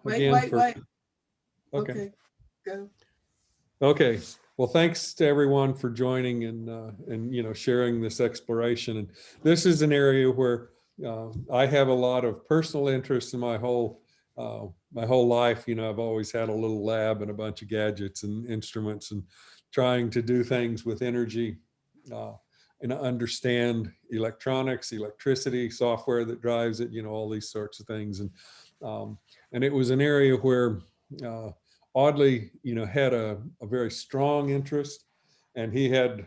Again for, Wait. okay. Okay, go. Okay. Well, thanks to everyone for joining and sharing this exploration. And this is an area where I have a lot of personal interest in my whole life. I've always had a little lab and a bunch of gadgets and instruments and trying to do things with energy uh, and understand electronics, electricity, software that drives it. All these sorts of things. Um, and it was an area where uh, Audley, had a very strong interest, and he had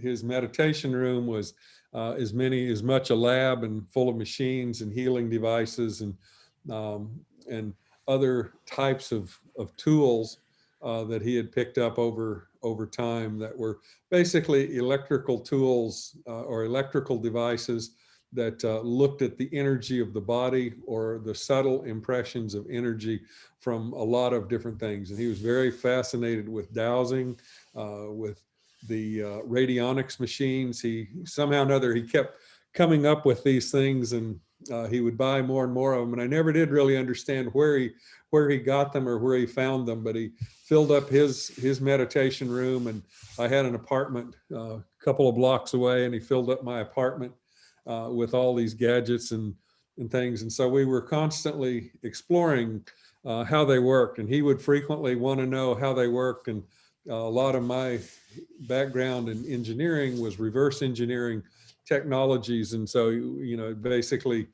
his meditation room was as much a lab and full of machines and healing devices and other types of tools that he had picked up over time that were basically electrical tools or electrical devices that looked at the energy of the body or the subtle impressions of energy from a lot of different things. And he was very fascinated with dowsing, with the radionics machines. He somehow or another, he kept coming up with these things, and he would buy more and more of them. And I never did really understand where he got them or where he found them, but he filled up his meditation room. And I had an apartment a couple of blocks away, and he filled up my apartment with all these gadgets and things. And so we were constantly exploring how they worked, and he would frequently want to know how they worked. And a lot of my background in engineering was reverse engineering technologies. And so, basically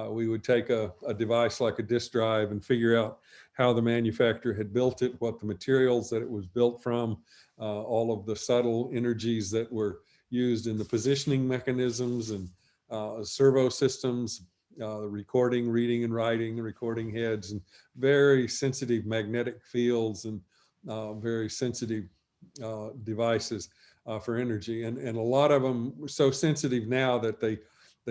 we would take a device like a disk drive and figure out how the manufacturer had built it, what the materials that it was built from, all of the subtle energies that were used in the positioning mechanisms and servo systems, recording, reading and writing, recording heads, and very sensitive magnetic fields and very sensitive devices for energy. And a lot of them are so sensitive now that they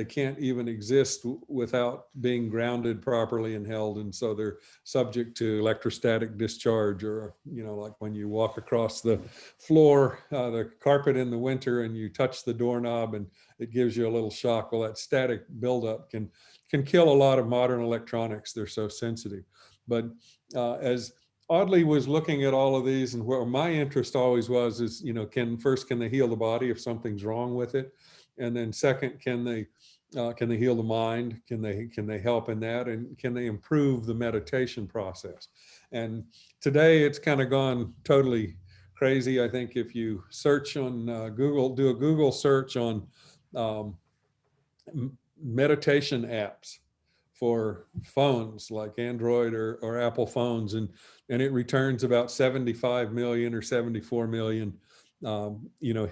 can't even exist without being grounded properly and held. And so they're subject to electrostatic discharge, or, like when you walk across the floor, the carpet in the winter, and you touch the doorknob and it gives you a little shock. Well, that static buildup can kill a lot of modern electronics. They're so sensitive. But as Audley was looking at all of these, and where my interest always was is, can they heal the body if something's wrong with it? And then second, can they heal the mind? Can they help in that? And can they improve the meditation process? And today it's kind of gone totally crazy. I think if you search on Google, do a Google search on um, meditation apps for phones like Android or Apple phones, and it returns about 75 million or 74 million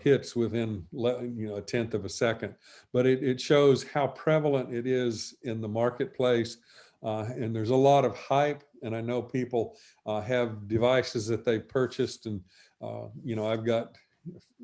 hits within a tenth of a second. But it shows how prevalent it is in the marketplace, and there's a lot of hype. And I know people have devices that they've purchased, and I've got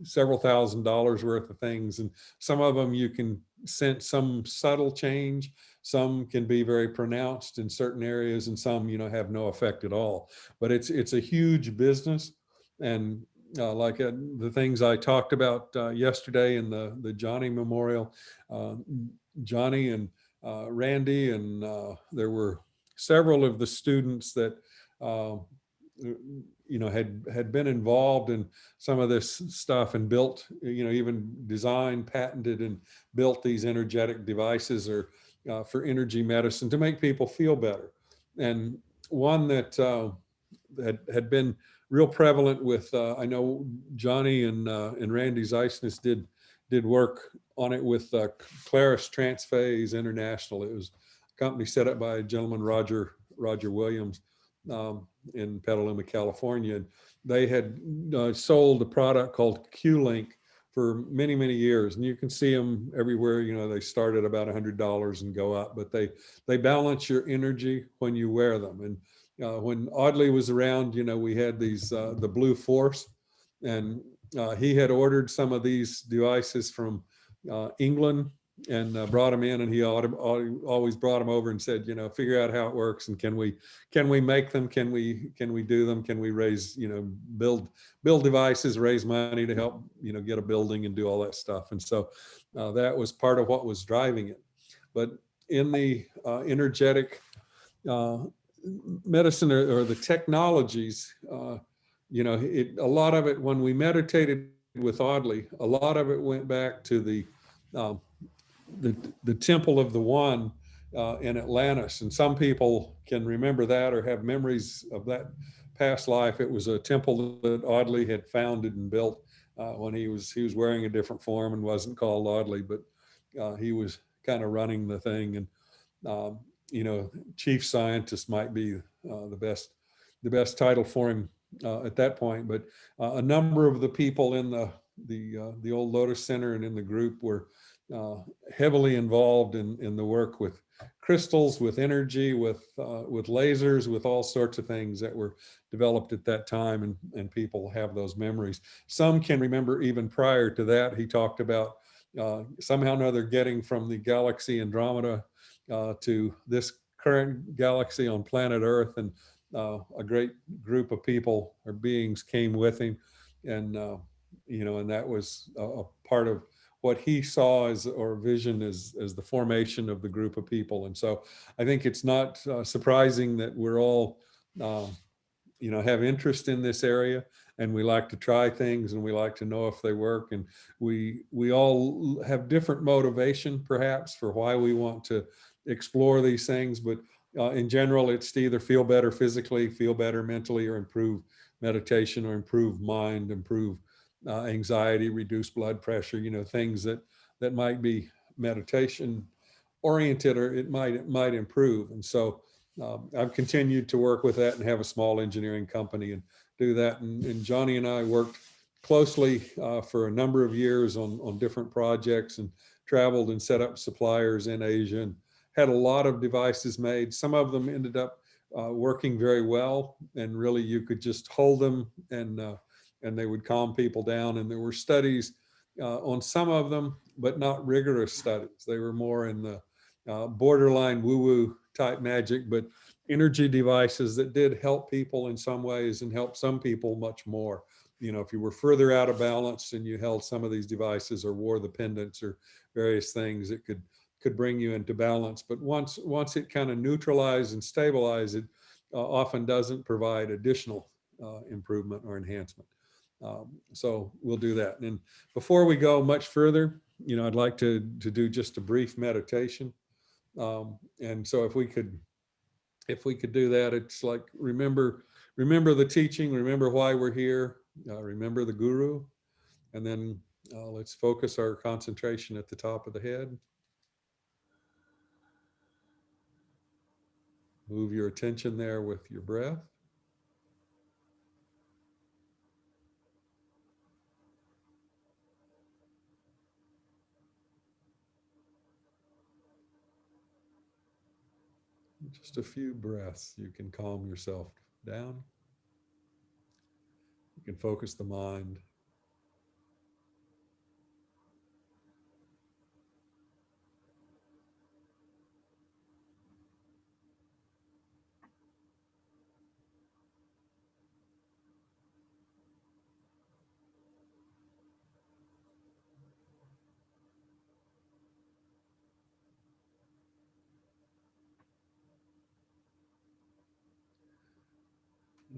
several $1,000s worth of things, and some of them you can sense some subtle change. Some can be very pronounced in certain areas, and some have no effect at all. But it's a huge business. And like the things I talked about yesterday in the Johnny Memorial, Johnny and Randy, and there were several of the students that had been involved in some of this stuff and built, even designed, patented, and built these energetic devices or for energy medicine to make people feel better. And one that had been real prevalent with, I know Johnny and Randy Zeisnis did work on it with Claris Transphase International. It was a company set up by a gentleman, Roger Williams, in Petaluma, California. And they had sold a product called Q-Link for many, many years. And you can see them everywhere. They start at about $100 and go up, but they balance your energy when you wear them. And when Audley was around, we had these, the Blue Force, and he had ordered some of these devices from England and brought them in, and he always brought them over and said, figure out how it works, and can we make them? Can we do them? Can we raise, build devices, raise money to help, get a building and do all that stuff? And so that was part of what was driving it. But in the energetic medicine or the technologies, you know, a lot of it, when we meditated with Audley, a lot of it went back to um, the Temple of the One in Atlantis. And some people can remember that or have memories of that past life. It was a temple that Audley had founded and built when he was wearing a different form and wasn't called Audley, but he was kind of running the thing. And you know, chief scientist might be the best title for him at that point. But a number of the people in the old Lotus Center and in the group were heavily involved in the work with crystals, with energy, with lasers, with all sorts of things that were developed at that time, and people have those memories. Some can remember even prior to that. He talked about somehow or another getting from the galaxy Andromeda to this current galaxy on planet Earth, and a great group of people or beings came with him, and you know, and that was a part of what he saw as, or vision as the formation of the group of people. And so I think it's not surprising that we're all, you know, have interest in this area, and we like to try things, and we like to know if they work. And we all have different motivation perhaps for why we want to explore these things. But in general, it's to either feel better physically, feel better mentally, or improve meditation, or improve mind, improve anxiety, reduce blood pressure, you know, things that might be meditation oriented, or it might improve. And so I've continued to work with that and have a small engineering company and do that. And Johnny and I worked closely for a number of years on different projects, and traveled and set up suppliers in Asia, and had a lot of devices made. Some of them ended up working very well, and really you could just hold them, and they would calm people down. And there were studies on some of them, but not rigorous studies. They were more in the borderline woo-woo type magic, but energy devices that did help people in some ways and help some people much more. You know, if you were further out of balance and you held some of these devices or wore the pendants or various things, it could bring you into balance. But once it kind of neutralized and stabilized, it often doesn't provide additional improvement or enhancement. So we'll do that. And before we go much further, you know, I'd like to do just a brief meditation. And so if we could do that, it's like, remember the teaching, remember why we're here, remember the guru, and then let's focus our concentration at the top of the head. Move your attention there with your breath. Just a few breaths, you can calm yourself down. You can focus the mind.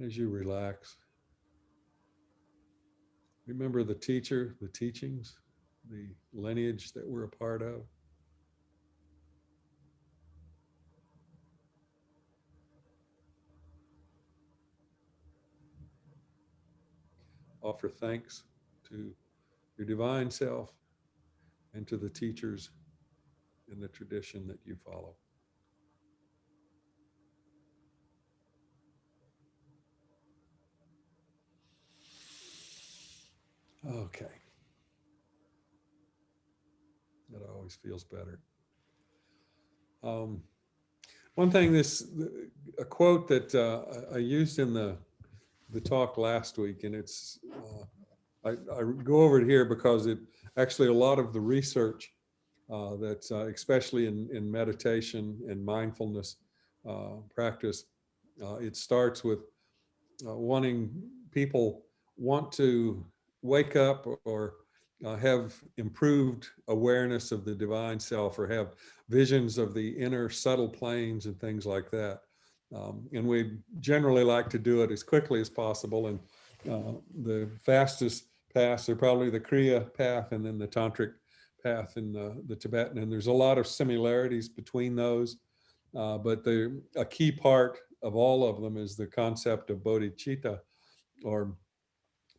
As you relax, remember the teacher, the teachings, the lineage that we're a part of. Offer thanks to your divine self and to the teachers in the tradition that you follow. Okay. That always feels better. One thing, a quote that I used in the talk last week, and it's, I go over it here because it actually, a lot of the research that's especially in meditation and mindfulness practice, it starts with wanting people want to wake up or have improved awareness of the divine self, or have visions of the inner subtle planes and things like that. And we generally like to do it as quickly as possible. And the fastest paths are probably the Kriya path and then the Tantric path in the Tibetan. And there's a lot of similarities between those. But a key part of all of them is the concept of bodhicitta, or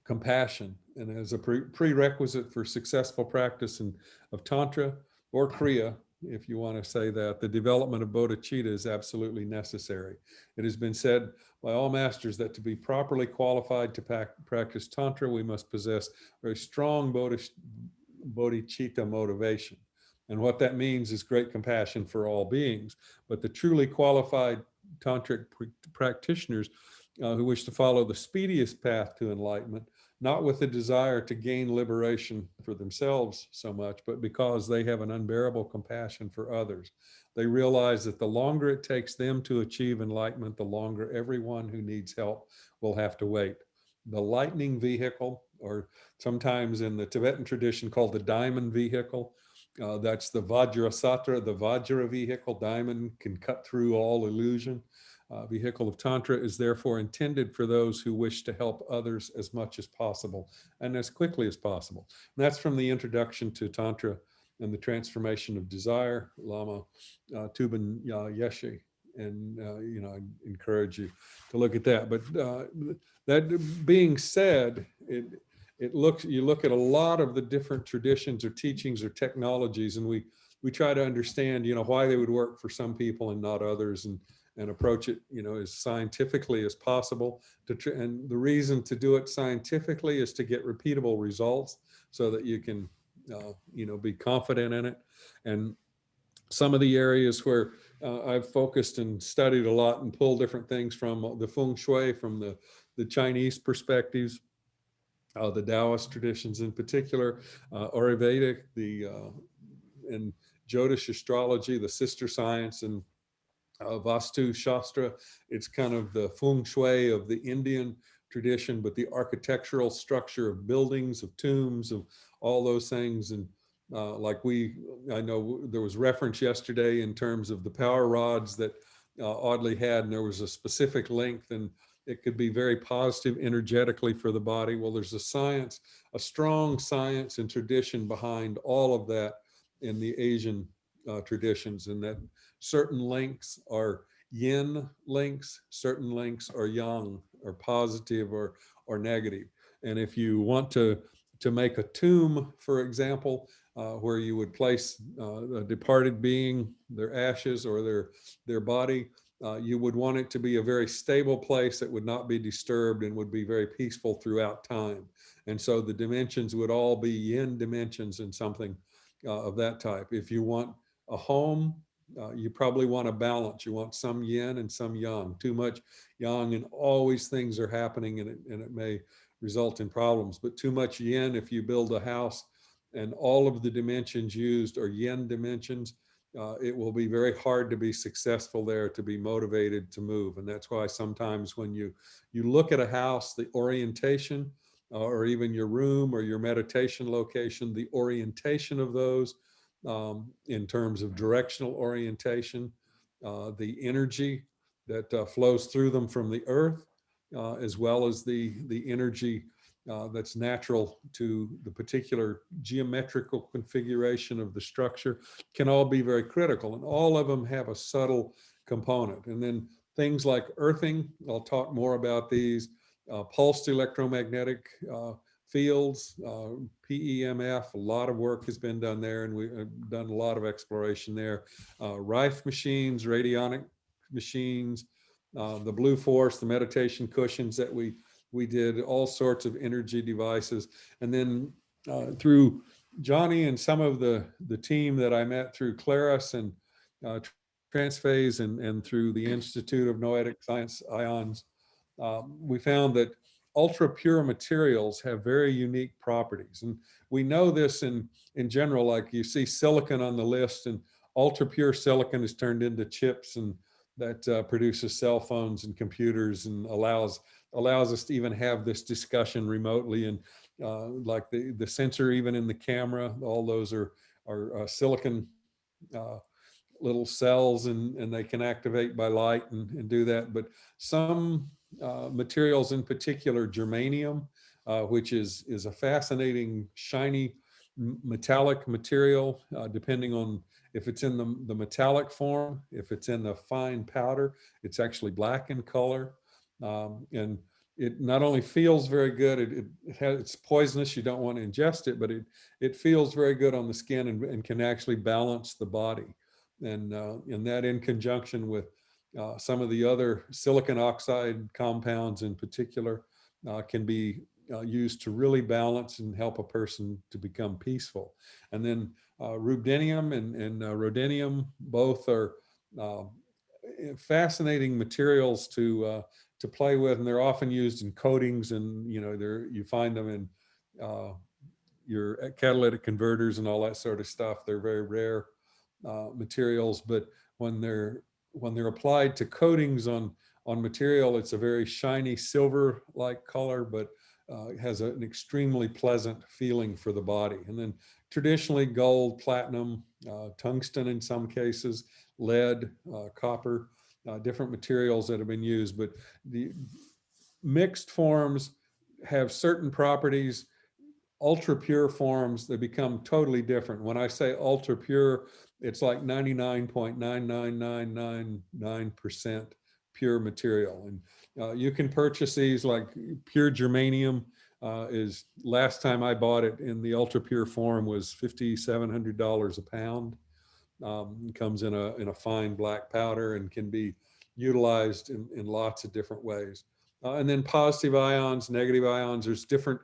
compassion. And as a prerequisite for successful practice of Tantra or Kriya, if you want to say that, the development of bodhicitta is absolutely necessary. It has been said by all masters that to be properly qualified to practice Tantra, we must possess very strong bodhicitta motivation. And what that means is great compassion for all beings. But the truly qualified tantric practitioners who wish to follow the speediest path to enlightenment, not with the desire to gain liberation for themselves so much, but because they have an unbearable compassion for others. They realize that the longer it takes them to achieve enlightenment, the longer everyone who needs help will have to wait. The lightning vehicle, or sometimes in the Tibetan tradition called the diamond vehicle, that's the Vajrasatra, the Vajra vehicle. Diamond can cut through all illusion. Vehicle of Tantra is therefore intended for those who wish to help others as much as possible and as quickly as possible. And that's from the Introduction to Tantra and the Transformation of Desire, Lama Tuban Yeshe. And, I encourage you to look at that. But that being said, you look at a lot of the different traditions or teachings or technologies, and we try to understand, why they would work for some people and not others, and approach it, as scientifically as possible. And the reason to do it scientifically is to get repeatable results so that you can, be confident in it. And some of the areas where I've focused and studied a lot and pulled different things from the feng shui, from the Chinese perspectives, the Taoist traditions in particular, Ayurvedic, and Jyotish astrology, the sister science, and Vastu Shastra. It's kind of the feng shui of the Indian tradition, but the architectural structure of buildings, of tombs, of all those things. And I know there was reference yesterday in terms of the power rods that Audley had, and there was a specific length, and it could be very positive energetically for the body. Well, there's a strong science and tradition behind all of that in the Asian traditions, and that certain links are yin links, certain links are yang, or positive or negative. And if you want to make a tomb, for example, where you would place a departed being, their ashes or their body, you would want it to be a very stable place that would not be disturbed and would be very peaceful throughout time. And so the dimensions would all be yin dimensions and something of that type. If you want a home, you probably want a balance. You want some yin and some yang. Too much yang and always things are happening, and it may result in problems. But too much yin, if you build a house and all of the dimensions used are yin dimensions, it will be very hard to be successful there, to be motivated to move. And that's why sometimes when you look at a house, the orientation, or even your room or your meditation location, the orientation of those, in terms of directional orientation, the energy that flows through them from the earth, as well as the energy that's natural to the particular geometrical configuration of the structure, can all be very critical. And all of them have a subtle component. And then things like earthing, I'll talk more about these, pulsed electromagnetic fields, PEMF, a lot of work has been done there, and we've done a lot of exploration there. Rife machines, radionic machines, the Blue Force, the meditation cushions that we did, all sorts of energy devices. And then through Johnny and some of the team that I met through Claris and Transphase and through the Institute of Noetic Science, IONS, we found that ultra pure materials have very unique properties. And we know this in general, like you see silicon on the list, and ultra pure silicon is turned into chips, and that produces cell phones and computers, and allows us to even have this discussion remotely. And like the sensor, even in the camera, all those are silicon little cells, and they can activate by light and do that. But some materials, in particular germanium, which is a fascinating shiny metallic material, depending on if it's in the metallic form. If it's in the fine powder, it's actually black in color. And it not only feels very good, it's poisonous, you don't want to ingest it, but it feels very good on the skin, and can actually balance the body. And that, in conjunction with some of the other silicon oxide compounds in particular, can be used to really balance and help a person to become peaceful. And then rubidium and rhodinium, both are fascinating materials to play with, and they're often used in coatings, and you find them in your catalytic converters and all that sort of stuff. They're very rare materials, but when they're applied to coatings on material, it's a very shiny silver-like color, but has an extremely pleasant feeling for the body. And then traditionally gold, platinum, tungsten in some cases, lead, copper, different materials that have been used. But the mixed forms have certain properties. Ultra pure forms, they become totally different. When I say ultra pure, it's like 99.99999% pure material. And you can purchase these, like pure germanium is, last time I bought it in the ultra pure form, was $5,700 a pound. It comes in a fine black powder and can be utilized in lots of different ways. And then positive ions, negative ions, there's different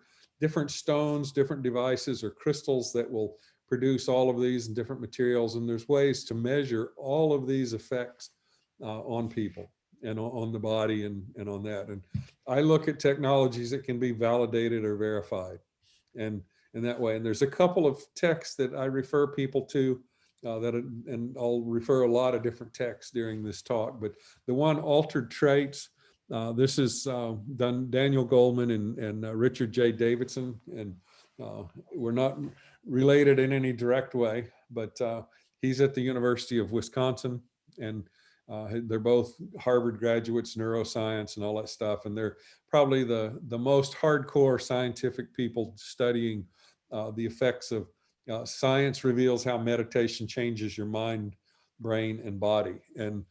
stones, different devices or crystals that will produce all of these in different materials. And there's ways to measure all of these effects on people and on the body and on that. And I look at technologies that can be validated or verified, and in that way. And there's a couple of texts that I refer people to and I'll refer a lot of different texts during this talk, but the one, Altered Traits, this is done Daniel Goldman and Richard J. Davidson, and we're not related in any direct way, but he's at the University of Wisconsin, and they're both Harvard graduates, neuroscience and all that stuff, and they're probably the most hardcore scientific people studying the effects of science reveals how meditation changes your mind, brain, and body. And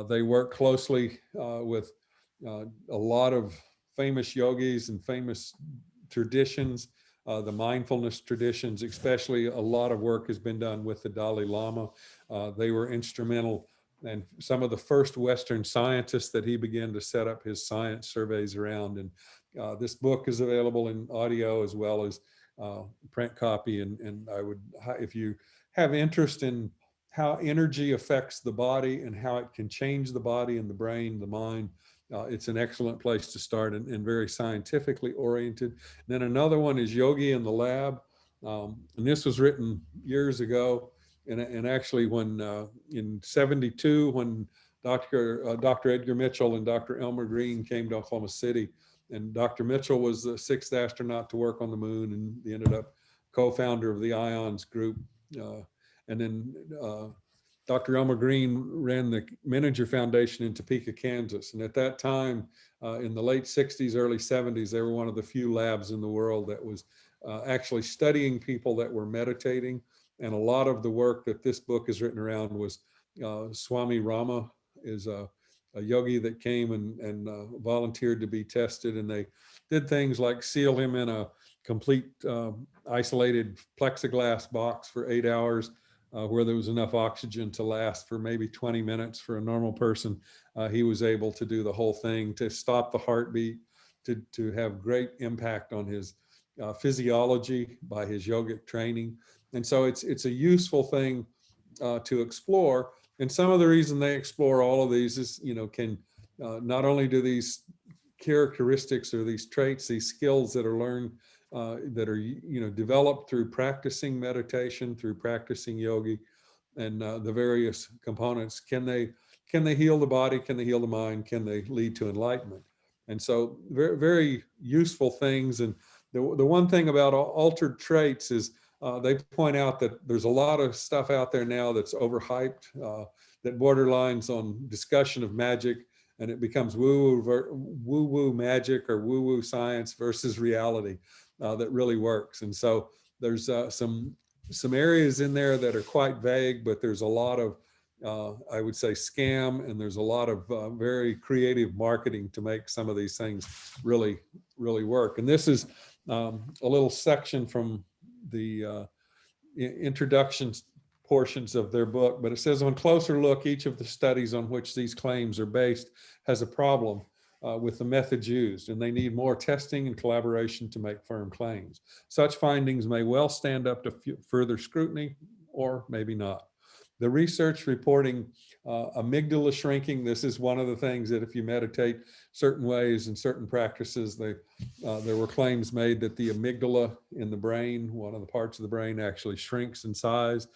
they work closely with a lot of famous yogis and famous traditions, the mindfulness traditions, especially. A lot of work has been done with the Dalai Lama. They were instrumental, and some of the first Western scientists that he began to set up his science surveys around. And this book is available in audio as well as print copy. And I would, if you have interest in how energy affects the body and how it can change the body and the brain, the mind, it's an excellent place to start, and very scientifically oriented. And then another one is Yogi in the Lab. And this was written years ago. And actually when in '72, when Dr. Edgar Mitchell and Dr. Elmer Green came to Oklahoma City, and Dr. Mitchell was the 6th astronaut to work on the moon, and he ended up co-founder of the IONS group. And then Dr. Elmer Green ran the Menninger Foundation in Topeka, Kansas. And at that time, in the late '60s, early '70s, they were one of the few labs in the world that was actually studying people that were meditating. And a lot of the work that this book is written around was Swami Rama is a yogi that came and volunteered to be tested. And they did things like seal him in a complete isolated plexiglass box for 8 hours, where there was enough oxygen to last for maybe 20 minutes for a normal person. He was able to do the whole thing, to stop the heartbeat, to have great impact on his physiology by his yogic training. And so it's a useful thing to explore. And some of the reason they explore all of these is, can not only do these characteristics or these traits, these skills that are learned, that are developed through practicing meditation, through practicing yogi, and the various components, can they heal the body? Can they heal the mind? Can they lead to enlightenment? And so very, very useful things. And the one thing about Altered Traits is they point out that there's a lot of stuff out there now that's overhyped, that borderlines on discussion of magic, and it becomes woo-woo magic or woo-woo science versus reality that really works. And so there's some areas in there that are quite vague, but there's a lot of, I would say, scam, and there's a lot of very creative marketing to make some of these things really work. And this is a little section from the introduction portions of their book, but it says, on closer look, each of the studies on which these claims are based has a problem with the methods used, and they need more testing and collaboration to make firm claims. Such findings may well stand up to further scrutiny, or maybe not. The research reporting amygdala shrinking, this is one of the things that if you meditate certain ways and certain practices, there were claims made that the amygdala in the brain, one of the parts of the brain, actually shrinks in size,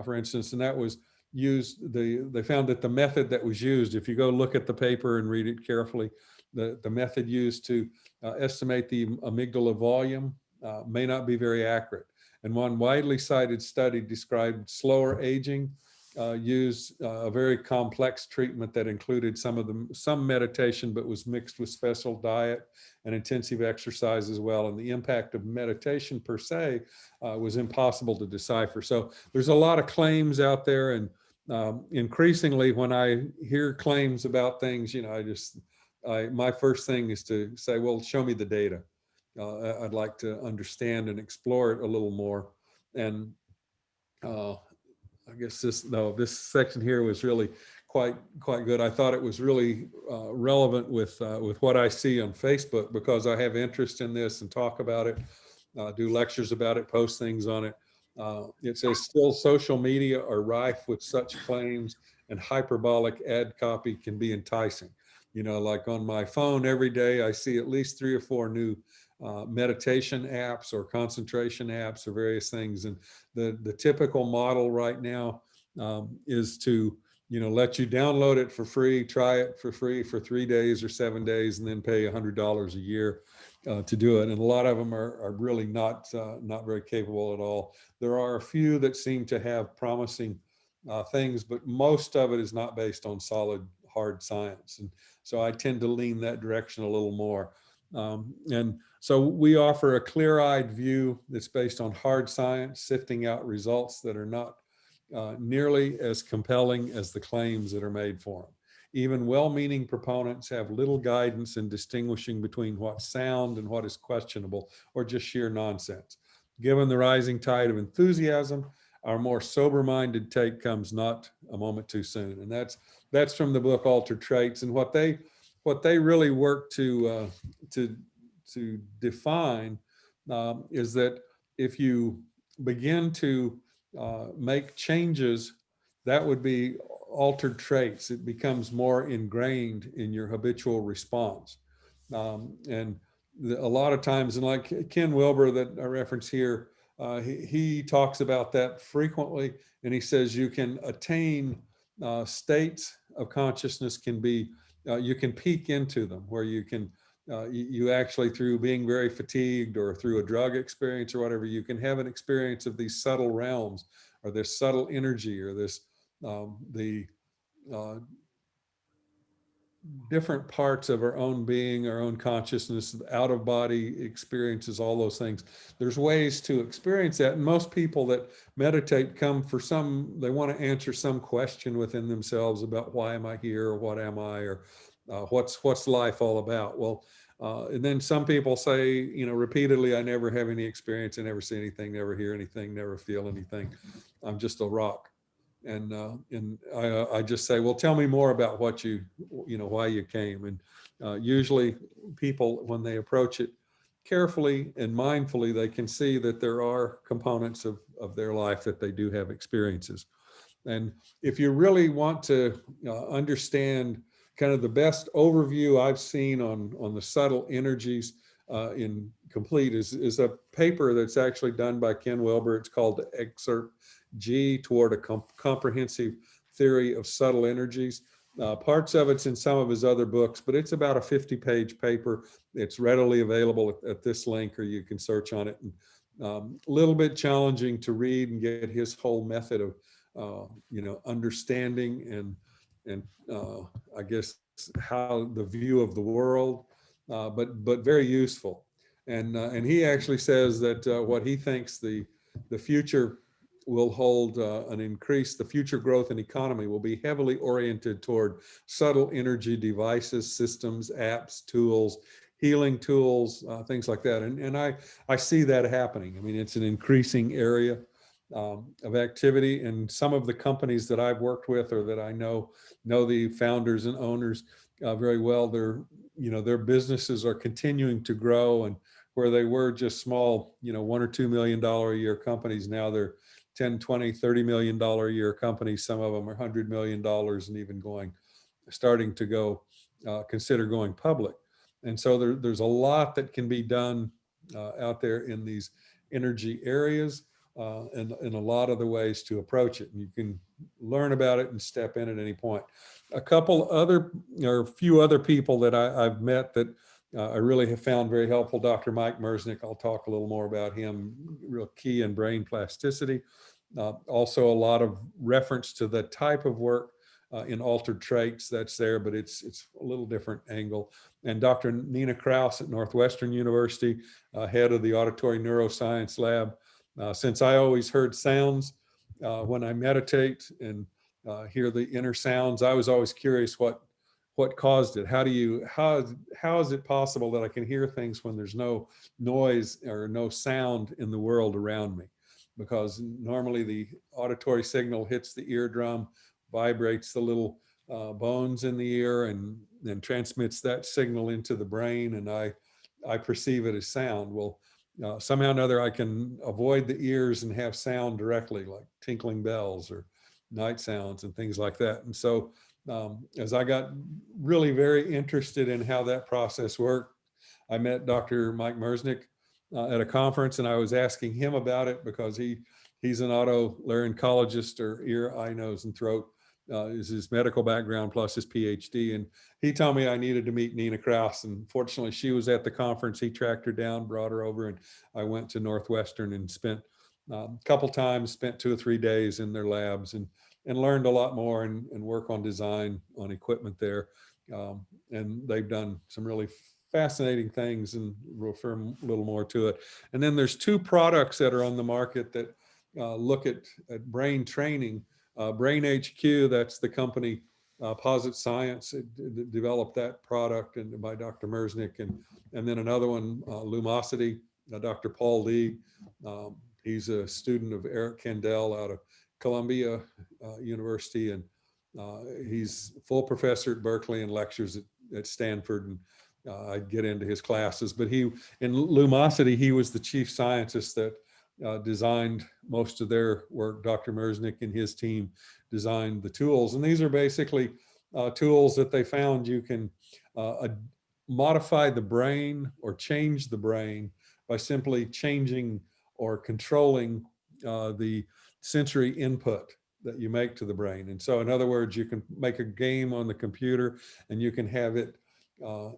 for instance, and that was used, they found that the method that was used, if you go look at the paper and read it carefully, the method used to estimate the amygdala volume may not be very accurate. And one widely cited study described slower aging, used a very complex treatment that included some meditation, but was mixed with special diet and intensive exercise as well. And the impact of meditation per se was impossible to decipher. So there's a lot of claims out there, and increasingly when I hear claims about things, you know, my first thing is to say, well, show me the data. I'd like to understand and explore it a little more. And I guess this section here was really quite good. I thought it was really relevant with what I see on Facebook, because I have interest in this and talk about it, do lectures about it, post things on it. It says, still social media are rife with such claims, and hyperbolic ad copy can be enticing. You know, like on my phone every day, I see at least 3 or 4 new meditation apps or concentration apps or various things. And the typical model right now is to, you know, let you download it for free, try it for free for 3 days or 7 days, and then pay $100 a year to do it. And a lot of them are really not very capable at all. There are a few that seem to have promising things, but most of it is not based on solid, hard science. And so I tend to lean that direction a little more. And so we offer a clear-eyed view that's based on hard science, sifting out results that are not nearly as compelling as the claims that are made for them. Even well-meaning proponents have little guidance in distinguishing between what's sound and what is questionable or just sheer nonsense. Given the rising tide of enthusiasm, our more sober-minded take comes not a moment too soon. And that's from the book Altered Traits. And what they really work to define is that if you begin to make changes, that would be altered traits. It becomes more ingrained in your habitual response. And a lot of times, and like Ken Wilber that I reference here, he talks about that frequently, and he says you can attain states of consciousness, can be, you can peek into them, where you can, you actually, through being very fatigued or through a drug experience or whatever, you can have an experience of these subtle realms, or this subtle energy, or this, different parts of our own being, our own consciousness, out of body experiences, all those things. There's ways to experience that. And most people that meditate come for they want to answer some question within themselves about why am I here, or what am I, or what's life all about? Well, and then some people say, you know, repeatedly, I never have any experience, I never see anything, never hear anything, never feel anything. I'm just a rock. And I just say, well, tell me more about what you know, why you came. And usually people, when they approach it carefully and mindfully, they can see that there are components of their life that they do have experiences. And if you really want to understand kind of the best overview I've seen on the subtle energies in Complete is a paper that's actually done by Ken Wilber. It's called Excerpt G, Toward a Comprehensive Theory of Subtle Energies. Parts of it's in some of his other books, but it's about a 50-page paper. It's readily available at this link, or you can search on it little bit challenging to read and get his whole method of, understanding and I guess how the view of the world, but very useful. And he actually says that what he thinks the future will hold an increase. The future growth in economy will be heavily oriented toward subtle energy devices, systems, apps, tools, healing tools, things like that. And I see that happening. I mean, it's an increasing area of activity, and some of the companies that I've worked with or that I know the founders and owners very well. Their businesses are continuing to grow, and where they were just small, $1 or $2 million a year companies, now they're 10, 20, $30 million a year companies. Some of them are $100 million and even starting to go consider going public. And so there's a lot that can be done out there in these energy areas, and a lot of the ways to approach it. And you can learn about it and step in at any point. A few other people that I've met that I really have found very helpful. Dr. Mike Merznick, I'll talk a little more about him, real key in brain plasticity. Also a lot of reference to the type of work in altered traits that's there, but it's a little different angle. And Dr. Nina Kraus at Northwestern University, head of the auditory neuroscience lab. Since I always heard sounds when I meditate and hear the inner sounds, I was always curious what caused it. How is it possible that I can hear things when there's no noise or no sound in the world around me? Because normally the auditory signal hits the eardrum, vibrates the little bones in the ear, and then transmits that signal into the brain, and I perceive it as sound. Well, somehow or another, I can avoid the ears and have sound directly, like tinkling bells or night sounds and things like that. And so as I got really very interested in how that process worked, I met Dr. Mike Merznick at a conference, and I was asking him about it because he's an otolaryngologist, or ear, eye, nose, and throat is his medical background plus his PhD. And he told me I needed to meet Nina Kraus. And fortunately, she was at the conference. He tracked her down, brought her over, and I went to Northwestern and spent a couple times, spent 2 or 3 days in their labs and learned a lot more and work on design on equipment there. And they've done some really fascinating things, and we'll refer a little more to it. And then there's 2 products that are on the market that look at brain training. Brain HQ, that's the company Posit Science developed that product, and by Dr. Merznick, and then another one, Lumosity, Dr. Paul Lee. He's a student of Eric Kandel out of Columbia University, and he's full professor at Berkeley and lectures at Stanford, and I'd get into his classes. But in Lumosity, he was the chief scientist that designed most of their work. Dr. Merznick and his team designed the tools. And these are basically tools that they found you can modify the brain or change the brain by simply changing or controlling the sensory input that you make to the brain. And so in other words, you can make a game on the computer and you can have it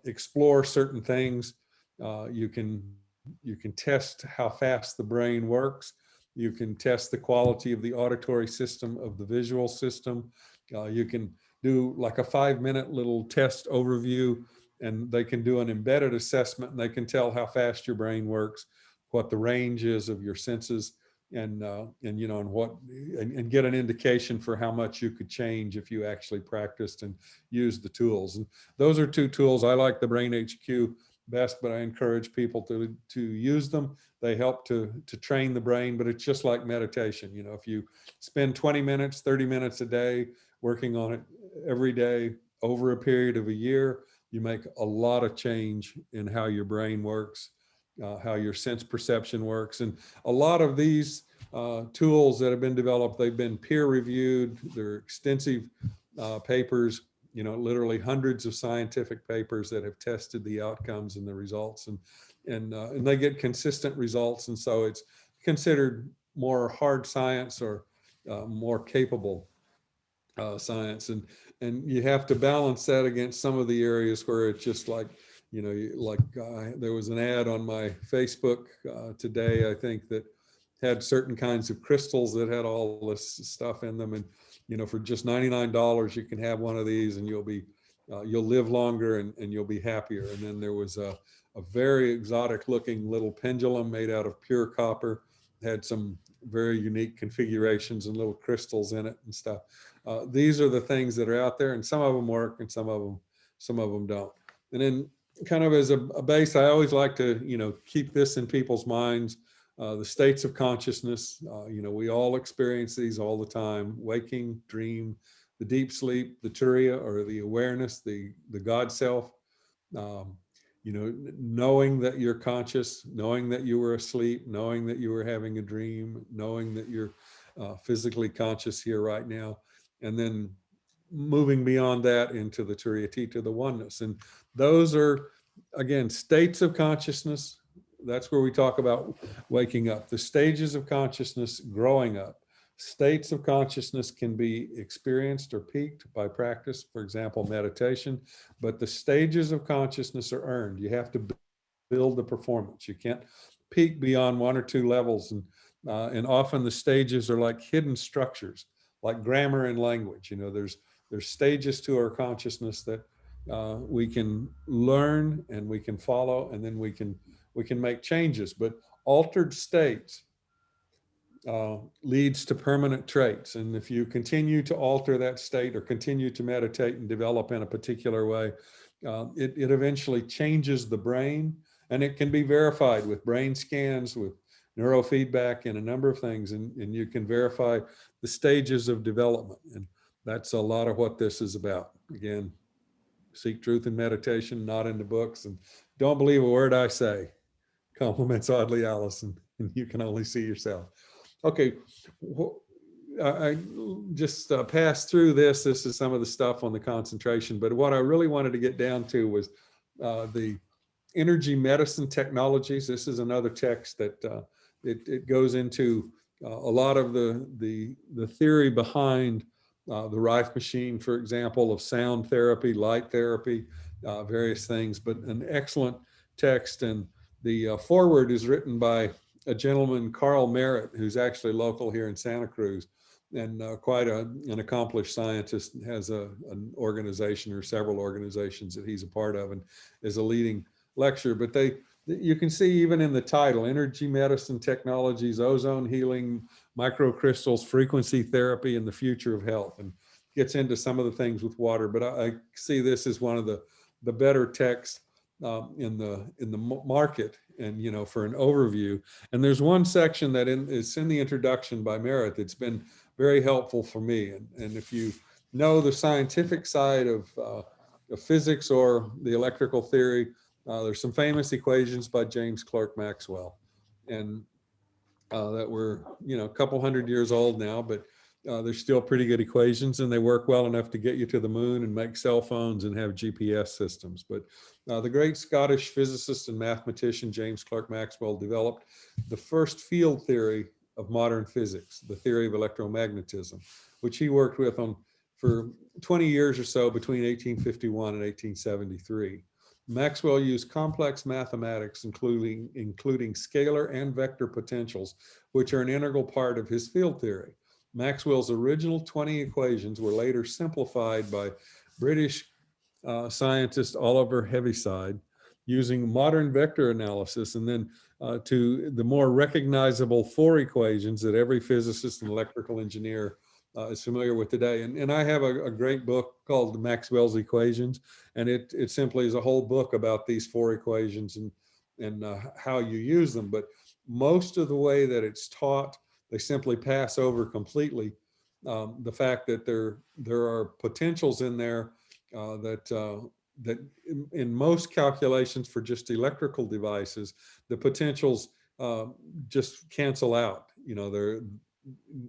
explore certain things. You can test how fast the brain works. You can test the quality of the auditory system, of the visual system. You can do like a 5-minute little test overview, and they can do an embedded assessment, and they can tell how fast your brain works, what the range is of your senses, and get an indication for how much you could change if you actually practiced and used the tools. And those are 2 tools. I like the Brain HQ best, but I encourage people to use them. They help to train the brain, but it's just like meditation. If you spend 20 minutes, 30 minutes a day working on it every day over a period of a year, you make a lot of change in how your brain works, how your sense perception works. And a lot of these tools that have been developed, they've been peer reviewed. They're extensive papers, literally hundreds of scientific papers that have tested the outcomes and the results, and they get consistent results. And so it's considered more hard science, or more capable science. And you have to balance that against some of the areas where it's just like, like there was an ad on my Facebook today, I think, that had certain kinds of crystals that had all this stuff in them. And, for just $99, you can have one of these and you'll live longer and you'll be happier. And then there was a very exotic looking little pendulum made out of pure copper, had some very unique configurations and little crystals in it and stuff. These are the things that are out there, and some of them work and some of them don't. And then kind of as a base, I always like to, keep this in people's minds. The states of consciousness, we all experience these all the time: waking, dream, the deep sleep, the turiya, or the awareness, the God self. Knowing that you're conscious, knowing that you were asleep, knowing that you were having a dream, knowing that you're physically conscious here right now, and then moving beyond that into the turiya, the oneness. And those are, again, states of consciousness. That's where we talk about waking up. The stages of consciousness growing up. States of consciousness can be experienced or peaked by practice, for example, meditation, but the stages of consciousness are earned. You have to build the performance. You can't peak beyond one or two levels. And often the stages are like hidden structures, like grammar and language. There's stages to our consciousness that we can learn and we can follow, and then we can make changes. But altered states leads to permanent traits. And if you continue to alter that state or continue to meditate and develop in a particular way, it eventually changes the brain, and it can be verified with brain scans, with neurofeedback, and a number of things. And you can verify the stages of development. And that's a lot of what this is about. Again, seek truth in meditation, not in the books, and don't believe a word I say. Compliments Audley Allison, and you can only see yourself. Okay, I just passed through this. This is some of the stuff on the concentration, but what I really wanted to get down to was the energy medicine technologies. This is another text that it goes into a lot of the theory behind the Rife machine, for example, of sound therapy, light therapy, various things, but an excellent text. And the foreword is written by a gentleman, Carl Merritt, who's actually local here in Santa Cruz, and quite an accomplished scientist, has an organization or several organizations that he's a part of, and is a leading lecturer. But you can see even in the title, Energy Medicine Technologies, Ozone Healing, Microcrystals, Frequency Therapy, and the Future of Health, and gets into some of the things with water. But I see this as one of the better texts in the market, and for an overview. And there's one section that is in the introduction by Merritt that's been very helpful for me. And if you know the scientific side of physics or the electrical theory, there's some famous equations by James Clerk Maxwell, and that were a couple hundred years old now, but they're still pretty good equations, and they work well enough to get you to the moon and make cell phones and have GPS systems. But the great Scottish physicist and mathematician James Clerk Maxwell developed the first field theory of modern physics, the theory of electromagnetism, which he worked with for 20 years or so between 1851 and 1873. Maxwell used complex mathematics, including scalar and vector potentials, which are an integral part of his field theory. Maxwell's original 20 equations were later simplified by British scientist Oliver Heaviside using modern vector analysis, and then to the more recognizable 4 equations that every physicist and electrical engineer is familiar with today. And I have a great book called Maxwell's Equations, and it simply is a whole book about these 4 equations and how you use them. But most of the way that it's taught, they simply pass over completely the fact that there are potentials in there that in most calculations for just electrical devices, the potentials just cancel out. There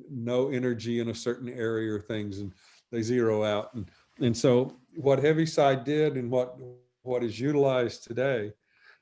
no energy in a certain area or things, and they zero out. And so what Heaviside did, and what is utilized today,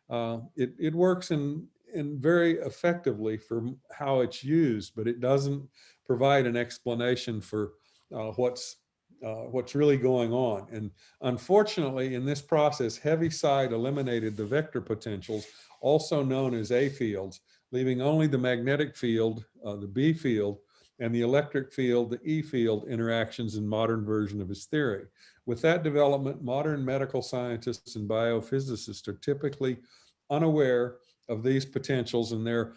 it works in very effectively for how it's used, but it doesn't provide an explanation for what's what's really going on. And unfortunately, in this process, Heaviside eliminated the vector potentials, also known as A fields, leaving only the magnetic field, the B field, and the electric field, the E field interactions in modern version of his theory. With that development, modern medical scientists and biophysicists are typically unaware of these potentials and their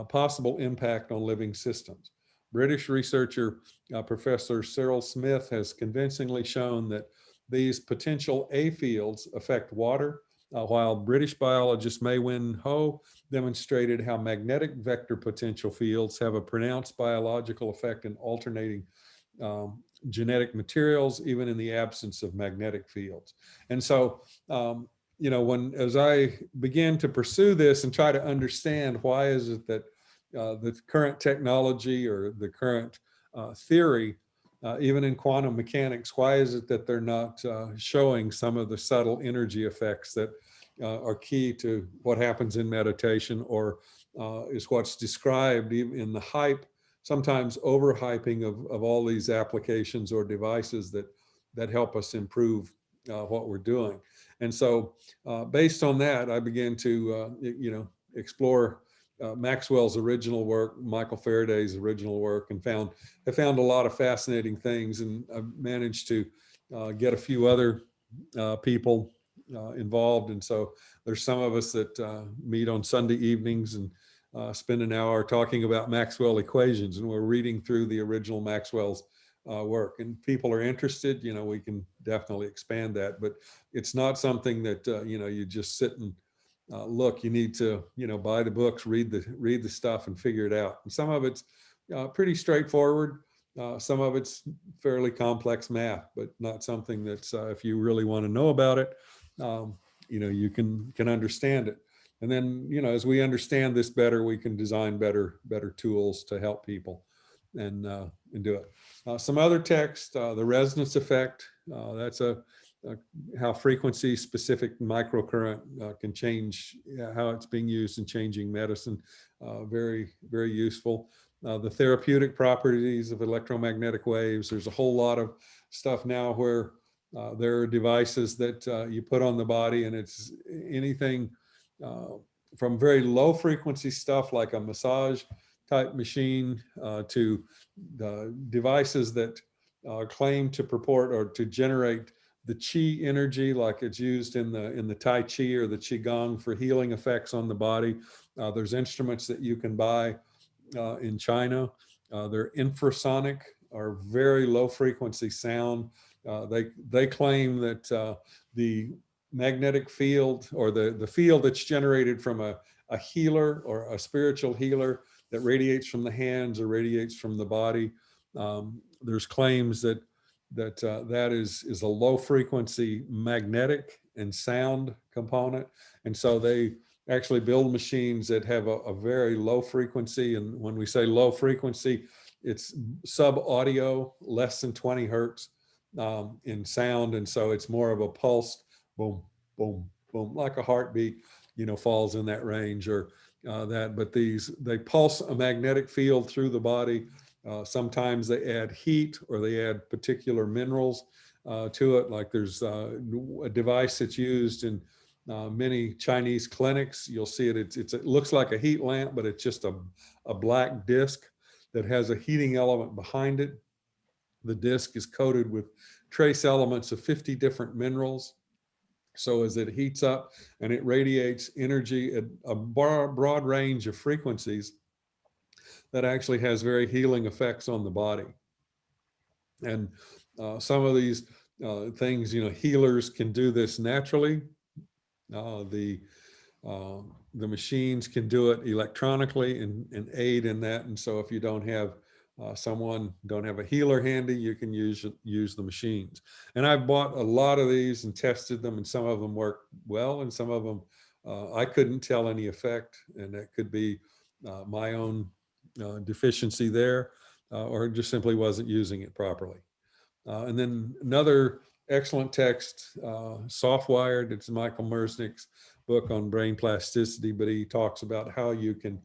possible impact on living systems. British researcher Professor Cyril Smith has convincingly shown that these potential A fields affect water, while British biologist Maywin Ho demonstrated how magnetic vector potential fields have a pronounced biological effect in alternating genetic materials, even in the absence of magnetic fields. And so, you know, as I began to pursue this and try to understand why is it that the current technology or the current theory, even in quantum mechanics, why is it that they're not showing some of the subtle energy effects that are key to what happens in meditation, or is what's described in the hype, sometimes overhyping of all these applications or devices that help us improve what we're doing. And so based on that, I began to, you know, explore Maxwell's original work, Michael Faraday's original work, and I found a lot of fascinating things, and I managed to get a few other people involved. And so there's some of us that meet on Sunday evenings and spend an hour talking about Maxwell equations, and we're reading through the original Maxwell's work. And people are interested, you know, we can definitely expand that, but it's not something that you know, you just sit and look. You need to, you know, buy the books, read the stuff, and figure it out. And some of it's pretty straightforward. Some of it's fairly complex math, but not something that's if you really want to know about it, you know, you can understand it. And then, you know, as we understand this better, we can design better tools to help people and do it. Some other text, the resonance effect. That's how frequency specific microcurrent can change how it's being used in changing medicine. Very useful. The therapeutic properties of electromagnetic waves. There's a whole lot of stuff now where there are devices that you put on the body, and it's anything from very low frequency stuff like a massage type machine to devices that claim to purport or to generate the chi energy, like it's used in the Tai Chi or the Qigong for healing effects on the body. There's instruments that you can buy in China. They're infrasonic, or very low frequency sound. They claim that the magnetic field, or the field that's generated from a healer or a spiritual healer that radiates from the hands or radiates from the body, there's claims that that is a low frequency magnetic and sound component. And so they actually build machines that have a very low frequency. And when we say low frequency, it's sub audio, less than 20 hertz in sound. And so it's more of a pulsed boom, boom, boom, like a heartbeat, you know, falls in that range, or that. But they pulse a magnetic field through the body. Sometimes they add heat, or they add particular minerals to it. Like there's a device that's used in many Chinese clinics. You'll see it. It looks like a heat lamp, but it's just a black disc that has a heating element behind it. The disc is coated with trace elements of 50 different minerals. So as it heats up and it radiates energy at a broad range of frequencies, that actually has very healing effects on the body. And some of these things, you know, healers can do this naturally. The machines can do it electronically and aid in that. And so if you don't have don't have a healer handy, you can use the machines. And I've bought a lot of these and tested them, and some of them work well, and some of them I couldn't tell any effect, and that could be my own deficiency there, or just simply wasn't using it properly. And then another excellent text, Softwired. It's Michael Mersnick's book on brain plasticity, but he talks about how you can,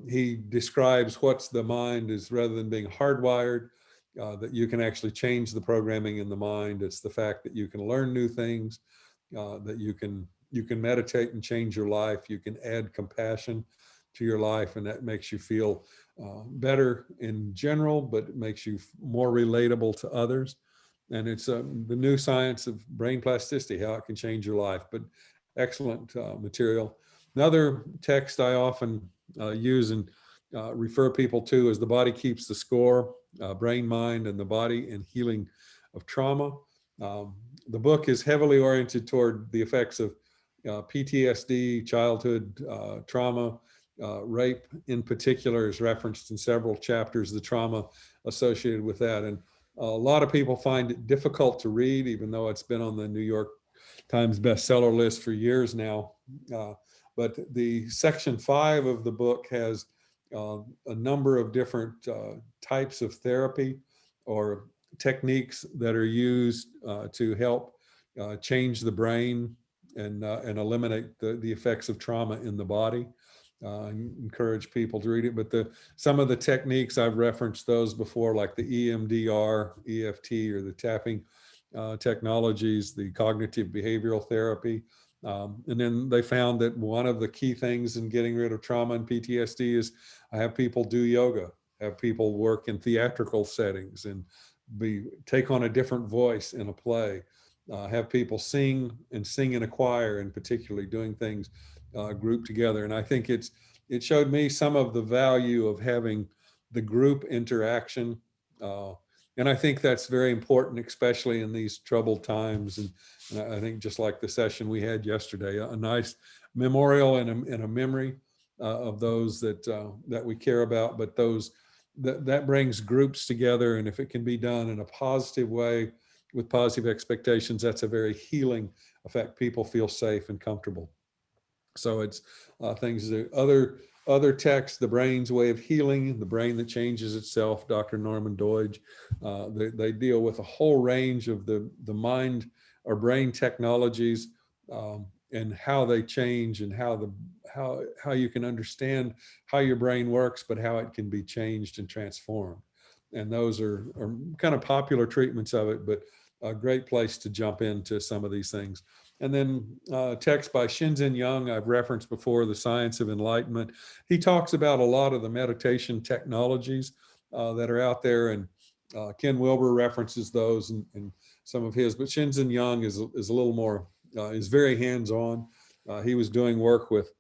he describes what's the mind is, rather than being hardwired, that you can actually change the programming in the mind. It's the fact that you can learn new things, that you can meditate and change your life. You can add compassion to your life, and that makes you feel better in general, but it makes you more relatable to others. And it's the new science of brain plasticity, how it can change your life. But excellent material. Another text I often use and refer people to is The Body Keeps the Score, Brain, Mind, and the Body and Healing of Trauma. The book is heavily oriented toward the effects of PTSD, childhood trauma, rape in particular is referenced in several chapters, the trauma associated with that. And a lot of people find it difficult to read, even though it's been on the New York Times bestseller list for years now. But the section 5 of the book has a number of different types of therapy or techniques that are used to help change the brain and eliminate the effects of trauma in the body. I encourage people to read it, but some of the techniques I've referenced those before, like the EMDR, EFT, or the tapping technologies, the cognitive behavioral therapy. And then they found that one of the key things in getting rid of trauma and PTSD is I have people do yoga, have people work in theatrical settings and take on a different voice in a play, have people sing in a choir, and particularly doing things grouped together. And I think it showed me some of the value of having the group interaction. And I think that's very important, especially in these troubled times. And I think just like the session we had yesterday, a nice memorial and a memory of those that we care about, but that brings groups together. And if it can be done in a positive way with positive expectations, that's a very healing effect. People feel safe and comfortable. So it's things that other texts, The Brain's Way of Healing, The Brain That Changes Itself, Dr. Norman Doidge. They deal with a whole range of the mind or brain technologies and how they change, and how you can understand how your brain works, but how it can be changed and transformed. And those are kind of popular treatments of it, but a great place to jump into some of these things. And then text by Shinzen Young, I've referenced before, The Science of Enlightenment. He talks about a lot of the meditation technologies that are out there, and Ken Wilber references those in some of his, but Shinzen Young is a little more, is very hands-on. He was doing work with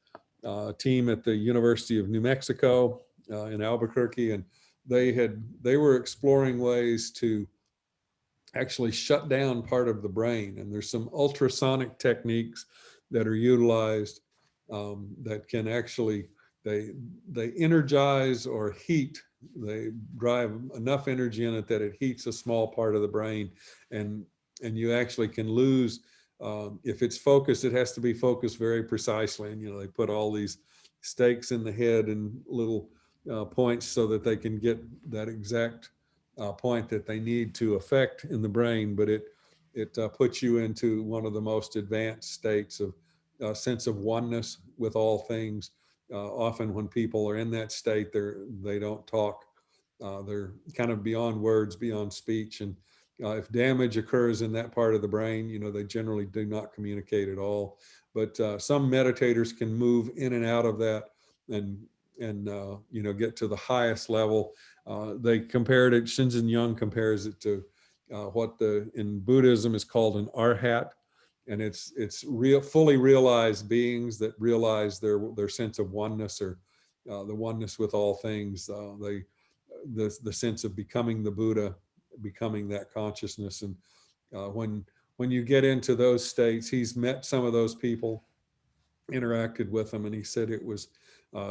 a team at the University of New Mexico in Albuquerque, and they were exploring ways to actually shut down part of the brain. And there's some ultrasonic techniques that are utilized that can actually, they energize or heat, they drive enough energy in it that it heats a small part of the brain. And you actually can lose, if it's focused, it has to be focused very precisely. And, they put all these stakes in the head and little points so that they can get that exact point that they need to affect in the brain, but it puts you into one of the most advanced states of sense of oneness with all things. Often when people are in that state, they don't talk. They're kind of beyond words, beyond speech. And if damage occurs in that part of the brain, they generally do not communicate at all. But some meditators can move in and out of that and get to the highest level. They compared it, Shinzen Young compares it to what in Buddhism is called an arhat. And it's fully realized beings that realize their sense of oneness, or the oneness with all things. The sense of becoming the Buddha, becoming that consciousness. And when you get into those states, he's met some of those people, interacted with them, and he said it was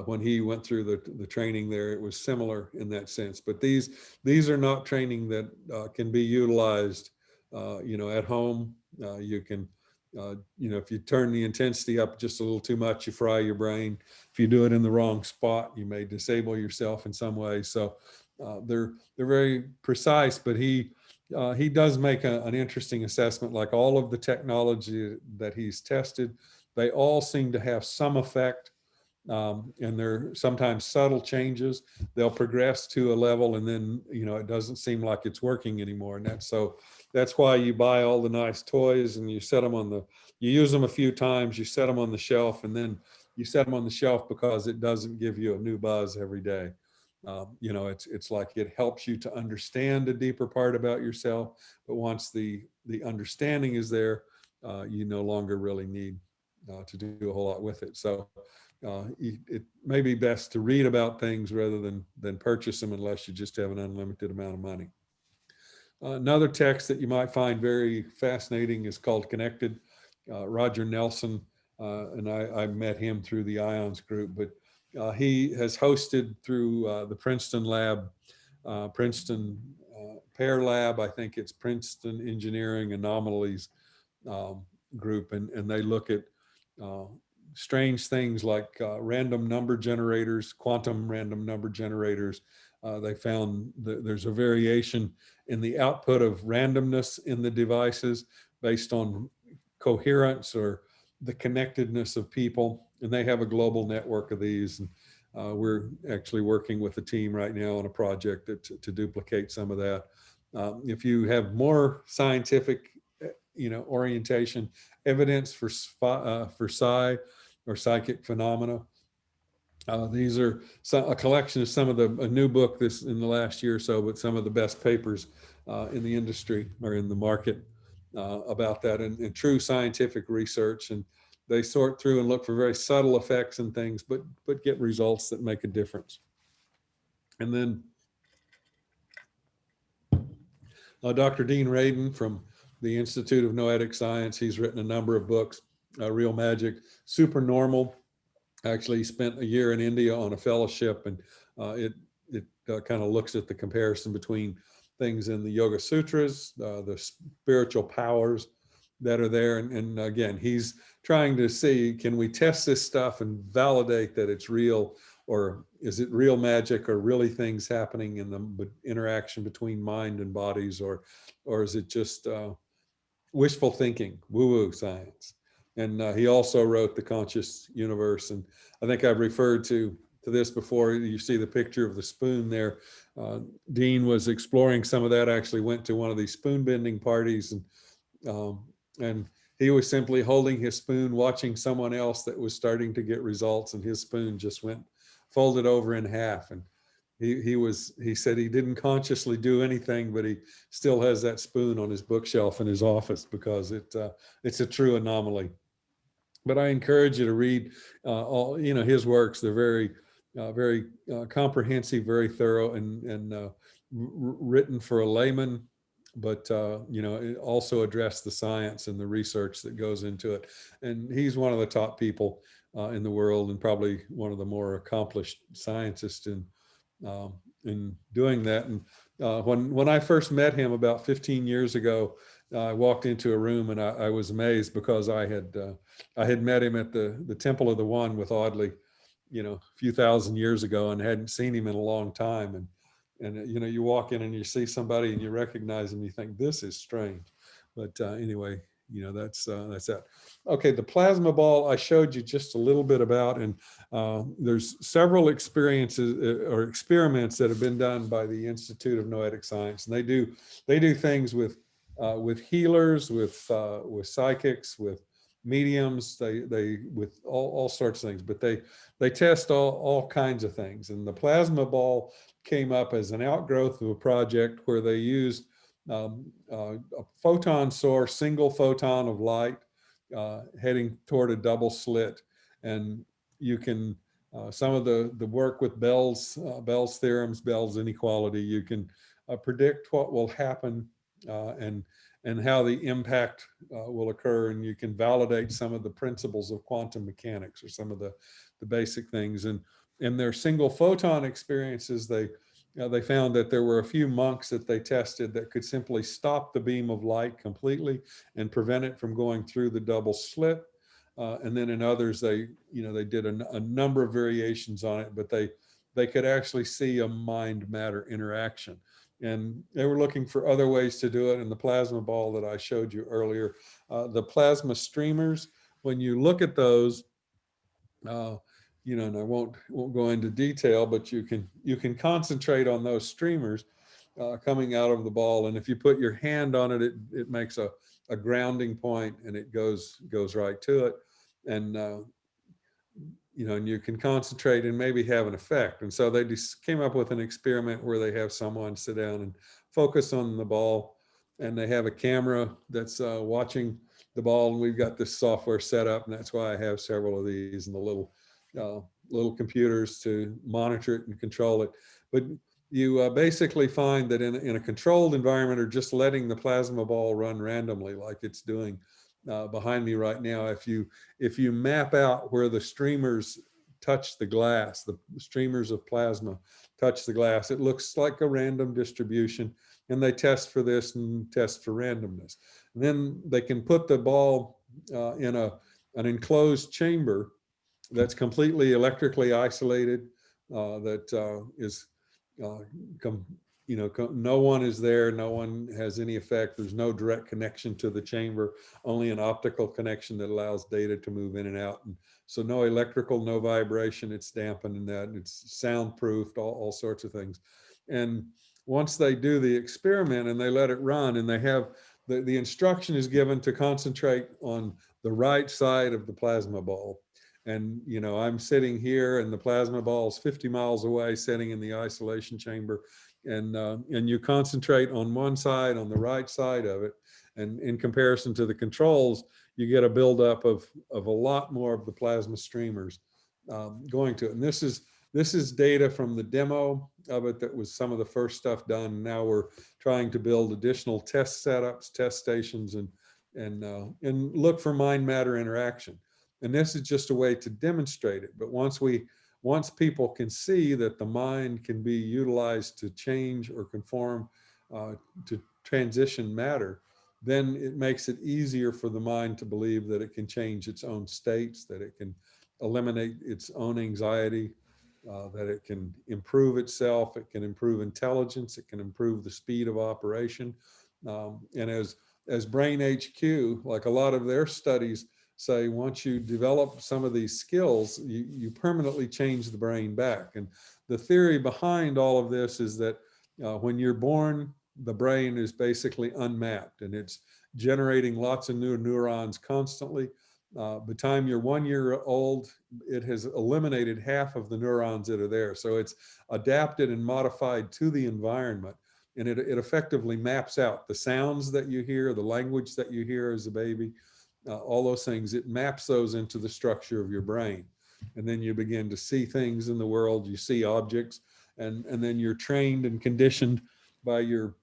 when he went through the training there, it was similar in that sense. But these are not training that can be utilized at home. You can if you turn the intensity up just a little too much, you fry your brain. If you do it in the wrong spot, you may disable yourself in some way. So they're very precise, but he does make an interesting assessment. Like all of the technology that he's tested, they all seem to have some effect, and they're sometimes subtle changes. They'll progress to a level, and then, you know, it doesn't seem like it's working anymore. And that's why you buy all the nice toys and you set them on you use them a few times, you set them on the shelf, and then you set them on the shelf because it doesn't give you a new buzz every day. You know, it's like it helps you to understand a deeper part about yourself, but once the understanding is there, you no longer really need to do a whole lot with it. So it may be best to read about things rather than purchase them, unless you just have an unlimited amount of money. Another text that you might find very fascinating is called Connected. Roger Nelson, and I met him through the IONS group, but he has hosted through the Princeton lab, Princeton Pear Lab, I think it's Princeton Engineering Anomalies group, and they look at strange things like random number generators, quantum random number generators. They found that there's a variation in the output of randomness in the devices based on coherence or the connectedness of people. And they have a global network of these. And we're actually working with a team right now on a project to duplicate some of that. If you have more scientific, you know, orientation, evidence for psi or psychic phenomena, these are a collection of some of a new book this in the last year or so, but some of the best papers in the industry or in the market about that, and true scientific research. And they sort through and look for very subtle effects and things, but get results that make a difference. And then Dr. Dean Radin from the Institute of Noetic Science, he's written a number of books, Real Magic, Super Normal. Actually spent a year in India on a fellowship, and it kind of looks at the comparison between things in the Yoga Sutras, the spiritual powers that are there. And again, he's trying to see, can we test this stuff and validate that it's real, or is it real magic, or really things happening in the interaction between mind and bodies, or is it just wishful thinking, woo-woo science? And he also wrote The Conscious Universe. And I think I've referred to this before. You see the picture of the spoon there. Dean was exploring some of that, actually went to one of these spoon bending parties, and he was simply holding his spoon, watching someone else that was starting to get results, and his spoon just went folded over in half. And he said he didn't consciously do anything, but he still has that spoon on his bookshelf in his office because it's a true anomaly. But I encourage you to read all, you know, his works. They're very comprehensive, very thorough, and written for a layman, but you know, it also address the science and the research that goes into it. And he's one of the top people in the world, and probably one of the more accomplished scientists in doing that. And when I first met him about 15 years ago, I walked into a room and I was amazed, because I had met him at the Temple of the One with Audley, you know, a few thousand years ago, and hadn't seen him in a long time. And you know, you walk in and you see somebody and you recognize him, you think this is strange. But anyway, you know, that's that. Okay, the plasma ball I showed you just a little bit about, and there's several experiences or experiments that have been done by the Institute of Noetic Science, and they do things with healers, with psychics, with mediums, they with all sorts of things, but they test all kinds of things. And the plasma ball came up as an outgrowth of a project where they used a photon source, single photon of light heading toward a double slit. And you can, some of the work with Bell's theorems, Bell's inequality, you can predict what will happen and how the impact will occur. And you can validate some of the principles of quantum mechanics, or some of the basic things. And in their single photon experiences, they found that there were a few monks that they tested that could simply stop the beam of light completely and prevent it from going through the double slit. And then in others, they did a number of variations on it, but they could actually see a mind-matter interaction. And they were looking for other ways to do it. And the plasma ball that I showed you earlier, the plasma streamers, when you look at those, and I won't go into detail, but you can concentrate on those streamers coming out of the ball. And if you put your hand on it, it makes a grounding point, and it goes right to it. And, and you can concentrate and maybe have an effect. And so they just came up with an experiment where they have someone sit down and focus on the ball, and they have a camera that's watching the ball. And we've got this software set up, and that's why I have several of these and the little computers to monitor it and control it. But you basically find that in a controlled environment, or just letting the plasma ball run randomly like it's doing behind me right now, if you map out where the streamers touch the glass, the streamers of plasma touch the glass, it looks like a random distribution. And they test for this and test for randomness. And then they can put the ball in an enclosed chamber that's completely electrically isolated, that is, no one is there, no one has any effect. There's no direct connection to the chamber, only an optical connection that allows data to move in and out. And so no electrical, no vibration, it's dampened in that, it's soundproofed, all sorts of things. And once they do the experiment and they let it run, and they have, the instruction is given to concentrate on the right side of the plasma ball. And, I'm sitting here and the plasma ball is 50 miles away, sitting in the isolation chamber. And you concentrate on one side, on the right side of it. And in comparison to the controls, you get a buildup of a lot more of the plasma streamers going to it. And this is data from the demo of it that was some of the first stuff done. Now we're trying to build additional test setups, test stations, and look for mind-matter interaction. And this is just a way to demonstrate it. But once people can see that the mind can be utilized to change or conform to transition matter, then it makes it easier for the mind to believe that it can change its own states, that it can eliminate its own anxiety, that it can improve itself, it can improve intelligence, it can improve the speed of operation. And as Brain HQ, like a lot of their studies say, once you develop some of these skills, you permanently change the brain back. And the theory behind all of this is that when you're born, the brain is basically unmapped, and it's generating lots of new neurons constantly. By the time you're 1 year old, it has eliminated half of the neurons that are there. So it's adapted and modified to the environment. And it effectively maps out the sounds that you hear, the language that you hear as a baby, all those things. It maps those into the structure of your brain. And then you begin to see things in the world, you see objects, and then you're trained and conditioned by your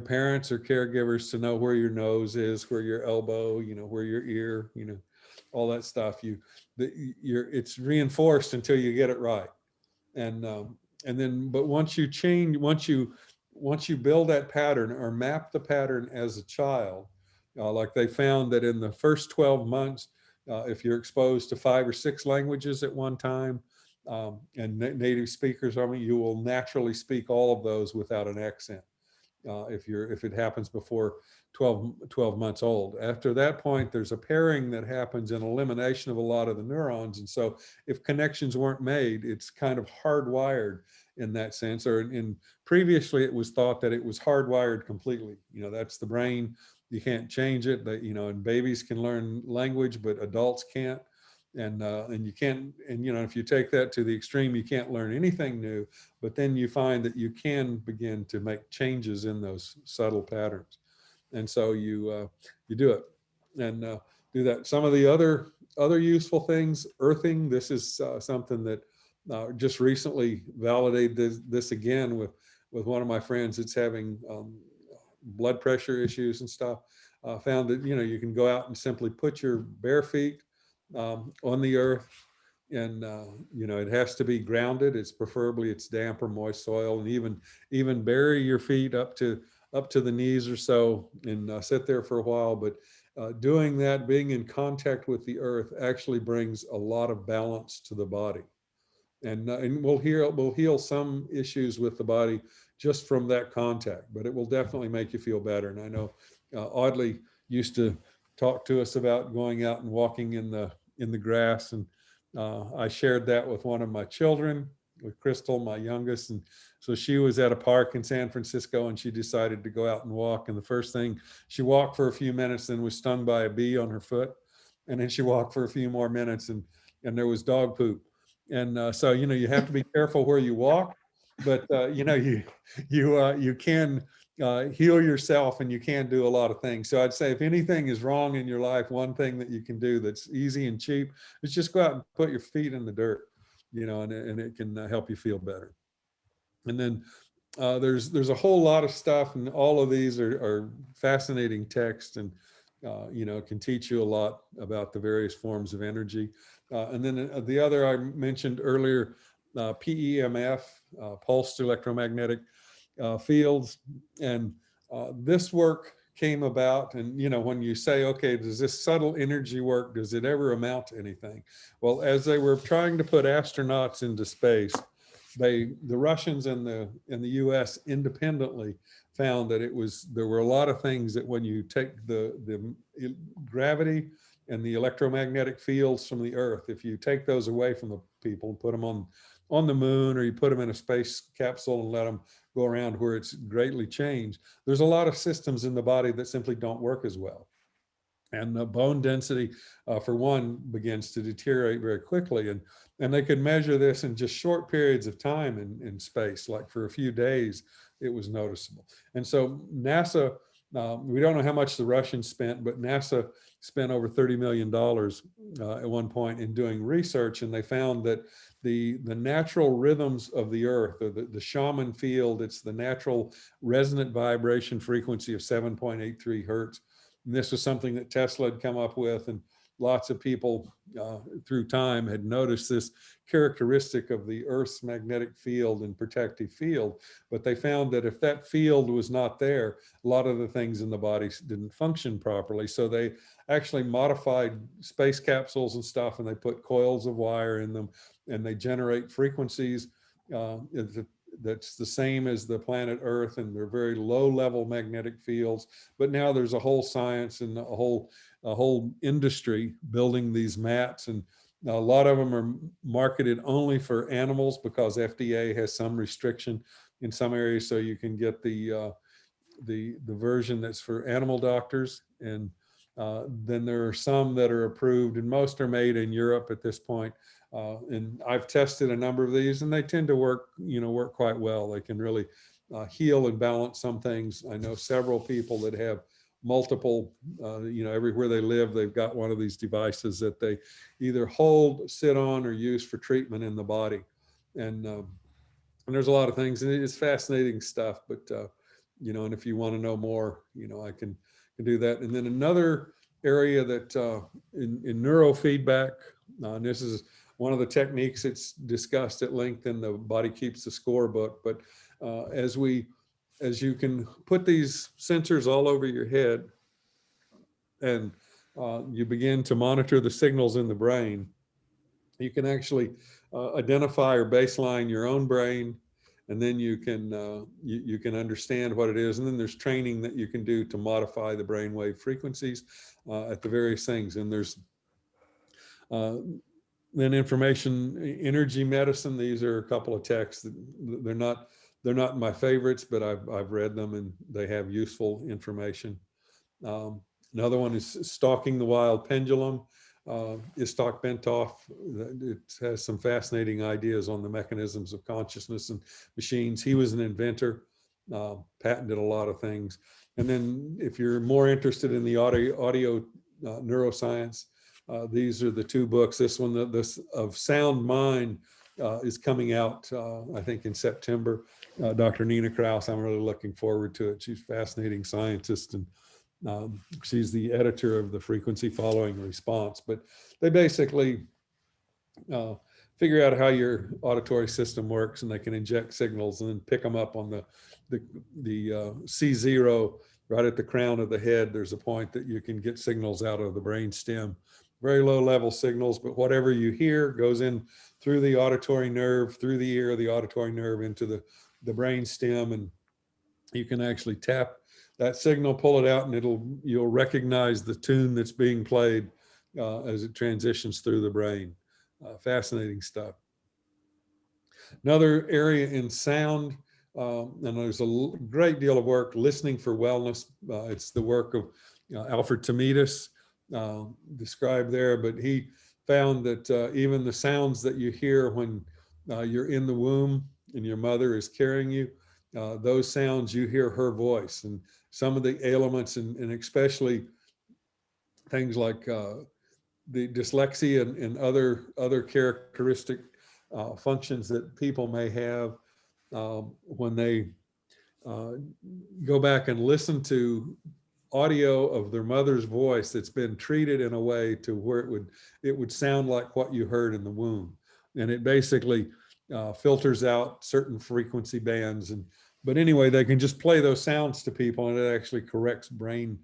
parents or caregivers to know where your nose is, where your elbow, where your ear, all that stuff. It's reinforced until you get it right. And then, but once you build that pattern or map the pattern as a child, like they found that in the first 12 months, if you're exposed to 5 or 6 languages at one time, and native speakers, you will naturally speak all of those without an accent. If it happens before 12 months old. After that point, there's a pairing that happens and elimination of a lot of the neurons. And so if connections weren't made, it's kind of hardwired in that sense. Or previously it was thought that it was hardwired completely. That's the brain. You can't change it. And babies can learn language, but adults can't. And you can't, if you take that to the extreme, you can't learn anything new, but then you find that you can begin to make changes in those subtle patterns. And so you do it and do that. Some of the other useful things, earthing, this is something that just recently validated this again with one of my friends that's having blood pressure issues and stuff. Found that, you can go out and simply put your bare feet on the earth, and it has to be grounded. It's preferably damp or moist soil, and even bury your feet up to the knees or so, and sit there for a while. But doing that, being in contact with the earth, actually brings a lot of balance to the body, and we'll heal some issues with the body just from that contact. But it will definitely make you feel better. And I know Audley used to talk to us about going out and walking in the grass and I shared that with one of my children, with Crystal, my youngest. And so she was at a park in San Francisco and she decided to go out and walk. And the first thing, she walked for a few minutes, then was stung by a bee on her foot. And then she walked for a few more minutes and there was dog poop. And so, you know, you have to be careful where you walk, but you know, you can heal yourself and you can do a lot of things. So I'd say if anything is wrong in your life, one thing that you can do that's easy and cheap is just go out and put your feet in the dirt, you know, and it can help you feel better. And then there's a whole lot of stuff, and all of these are fascinating text, and you know, can teach you a lot about the various forms of energy. And then the other I mentioned earlier, PEMF, pulsed electromagnetic fields, and this work came about. And you know, when you say, okay, does this subtle energy work, does it ever amount to anything? Well, as they were trying to put astronauts into space, the Russians and the US independently found that there were a lot of things that when you take the gravity and the electromagnetic fields from the Earth, if you take those away from the people and put them on the moon, or you put them in a space capsule and let them go around where it's greatly changed, there's a lot of systems in the body that simply don't work as well. And the bone density, for one, begins to deteriorate very quickly. And they could measure this in just short periods of time in space, like for a few days, it was noticeable. And so NASA, we don't know how much the Russians spent, but NASA spent over $30 million at one point in doing research. And they found that the natural rhythms of the Earth, or the shaman field, it's the natural resonant vibration frequency of 7.83 hertz. And this was something that Tesla had come up with, and lots of people through time had noticed this characteristic of the Earth's magnetic field and protective field. But they found that if that field was not there, a lot of the things in the body didn't function properly. So they actually modified space capsules and stuff, and they put coils of wire in them, and they generate frequencies that's the same as the planet Earth, and they're very low level magnetic fields. But now there's a whole science and a whole industry building these mats, and a lot of them are marketed only for animals because FDA has some restriction in some areas, so you can get the version that's for animal doctors. And then there are some that are approved, and most are made in Europe at this point. And I've tested a number of these, and they tend to work quite well. They can really heal and balance some things. I know several people that have multiple, everywhere they live, they've got one of these devices that they either hold, sit on, or use for treatment in the body. And there's a lot of things, and it's fascinating stuff. But and if you want to know more, I can do that. And then another area that in neurofeedback, and this is one of the techniques that's discussed at length in the Body Keeps the Score book. But as you can put these sensors all over your head, and you begin to monitor the signals in the brain, you can actually identify or baseline your own brain, and then you can you can understand what it is. And then there's training that you can do to modify the brainwave frequencies at the various things. And there's then information energy medicine. These are a couple of texts that they're not my favorites, but I've read them, and they have useful information. Another one is Stalking the Wild Pendulum. Istok Bentov. It has some fascinating ideas on the mechanisms of consciousness and machines. He was an inventor, patented a lot of things. And then if you're more interested in the audio neuroscience, these are the two books. This one, this of Sound Mind, is coming out, I think, in September. Dr. Nina Kraus, I'm really looking forward to it. She's a fascinating scientist, and she's the editor of the Frequency Following Response. But they basically figure out how your auditory system works, and they can inject signals and then pick them up on the C0 right at the crown of the head. There's a point that you can get signals out of the brain stem, very low level signals, but whatever you hear goes in through the auditory nerve, through the ear, the auditory nerve into the brain stem, and you can actually tap that signal, pull it out, and you'll recognize the tune that's being played as it transitions through the brain. Fascinating stuff. Another area in sound, and there's a great deal of work, listening for wellness. It's the work of Alfred Tomitas described there, but he found that even the sounds that you hear when you're in the womb and your mother is carrying you, those sounds, you hear her voice, and some of the ailments, and especially things like the dyslexia and other characteristic functions that people may have when they go back and listen to audio of their mother's voice that's been treated in a way to where it would sound like what you heard in the womb, and it basically filters out certain frequency bands. But anyway, they can just play those sounds to people, and it actually corrects brain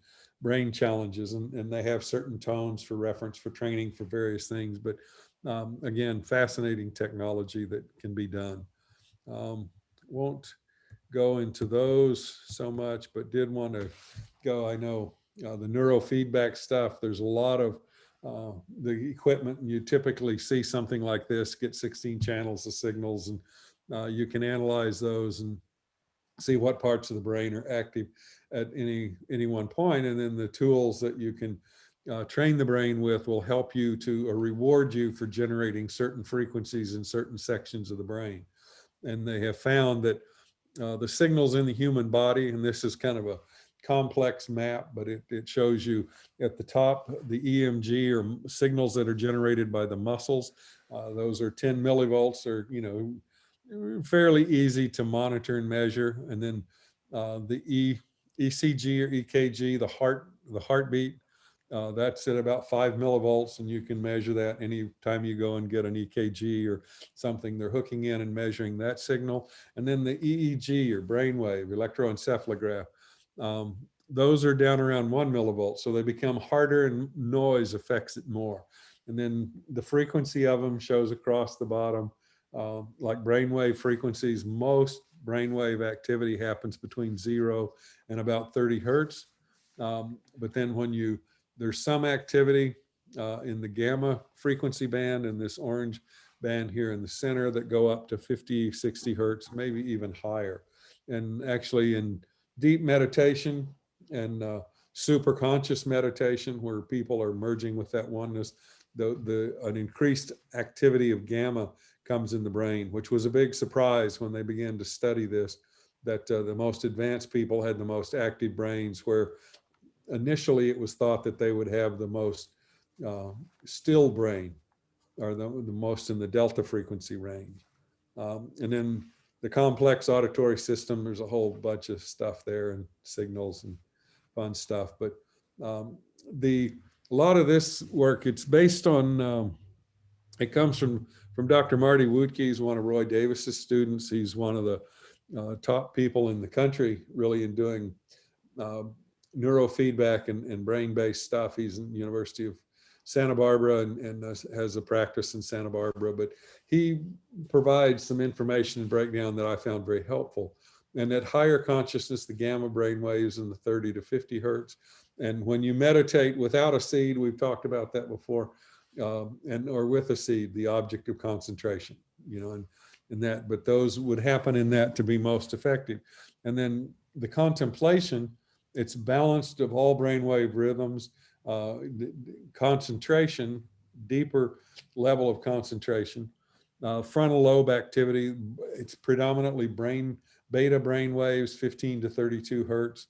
challenges, and they have certain tones for reference for training for various things. But again, fascinating technology that can be done. Won't go into those so much, but did want to go, I know the neurofeedback stuff, there's a lot of the equipment, and you typically see something like this, get 16 channels of signals, and you can analyze those and see what parts of the brain are active at any one point. And then the tools that you can train the brain with will help you to reward you for generating certain frequencies in certain sections of the brain. And they have found that the signals in the human body, and this is kind of a complex map, but it shows you at the top, the EMG, or signals that are generated by the muscles. Those are 10 millivolts, or, fairly easy to monitor and measure. And then the ECG or EKG, the heartbeat, that's at about 5 millivolts, and you can measure that anytime you go and get an EKG or something. They're hooking in and measuring that signal. And then the EEG, or brainwave, electroencephalograph, those are down around 1 millivolt, so they become harder and noise affects it more. And then the frequency of them shows across the bottom. Like brainwave frequencies, most brainwave activity happens between 0 and about 30 hertz. But then there's some activity in the gamma frequency band, and this orange band here in the center, that go up to 50, 60 hertz, maybe even higher. And actually in deep meditation and super conscious meditation, where people are merging with that oneness, an increased activity of gamma comes in the brain, which was a big surprise when they began to study this, that the most advanced people had the most active brains, where initially it was thought that they would have the most still brain, or the most in the delta frequency range. And then the complex auditory system, there's a whole bunch of stuff there, and signals and fun stuff. But a lot of this work, it's based on, it comes from Dr. Marty Woodke. He's one of Roy Davis's students. He's one of the top people in the country really in doing neurofeedback and brain-based stuff. He's in the University of Santa Barbara and has a practice in Santa Barbara, but he provides some information and breakdown that I found very helpful. And at higher consciousness, the gamma brain waves in the 30 to 50 hertz. And when you meditate without a seed, we've talked about that before, or with a seed, the object of concentration, and that, but those would happen in that to be most effective. And then the contemplation, it's balanced of all brainwave rhythms, concentration, deeper level of concentration, frontal lobe activity, it's predominantly beta brain waves, 15 to 32 hertz.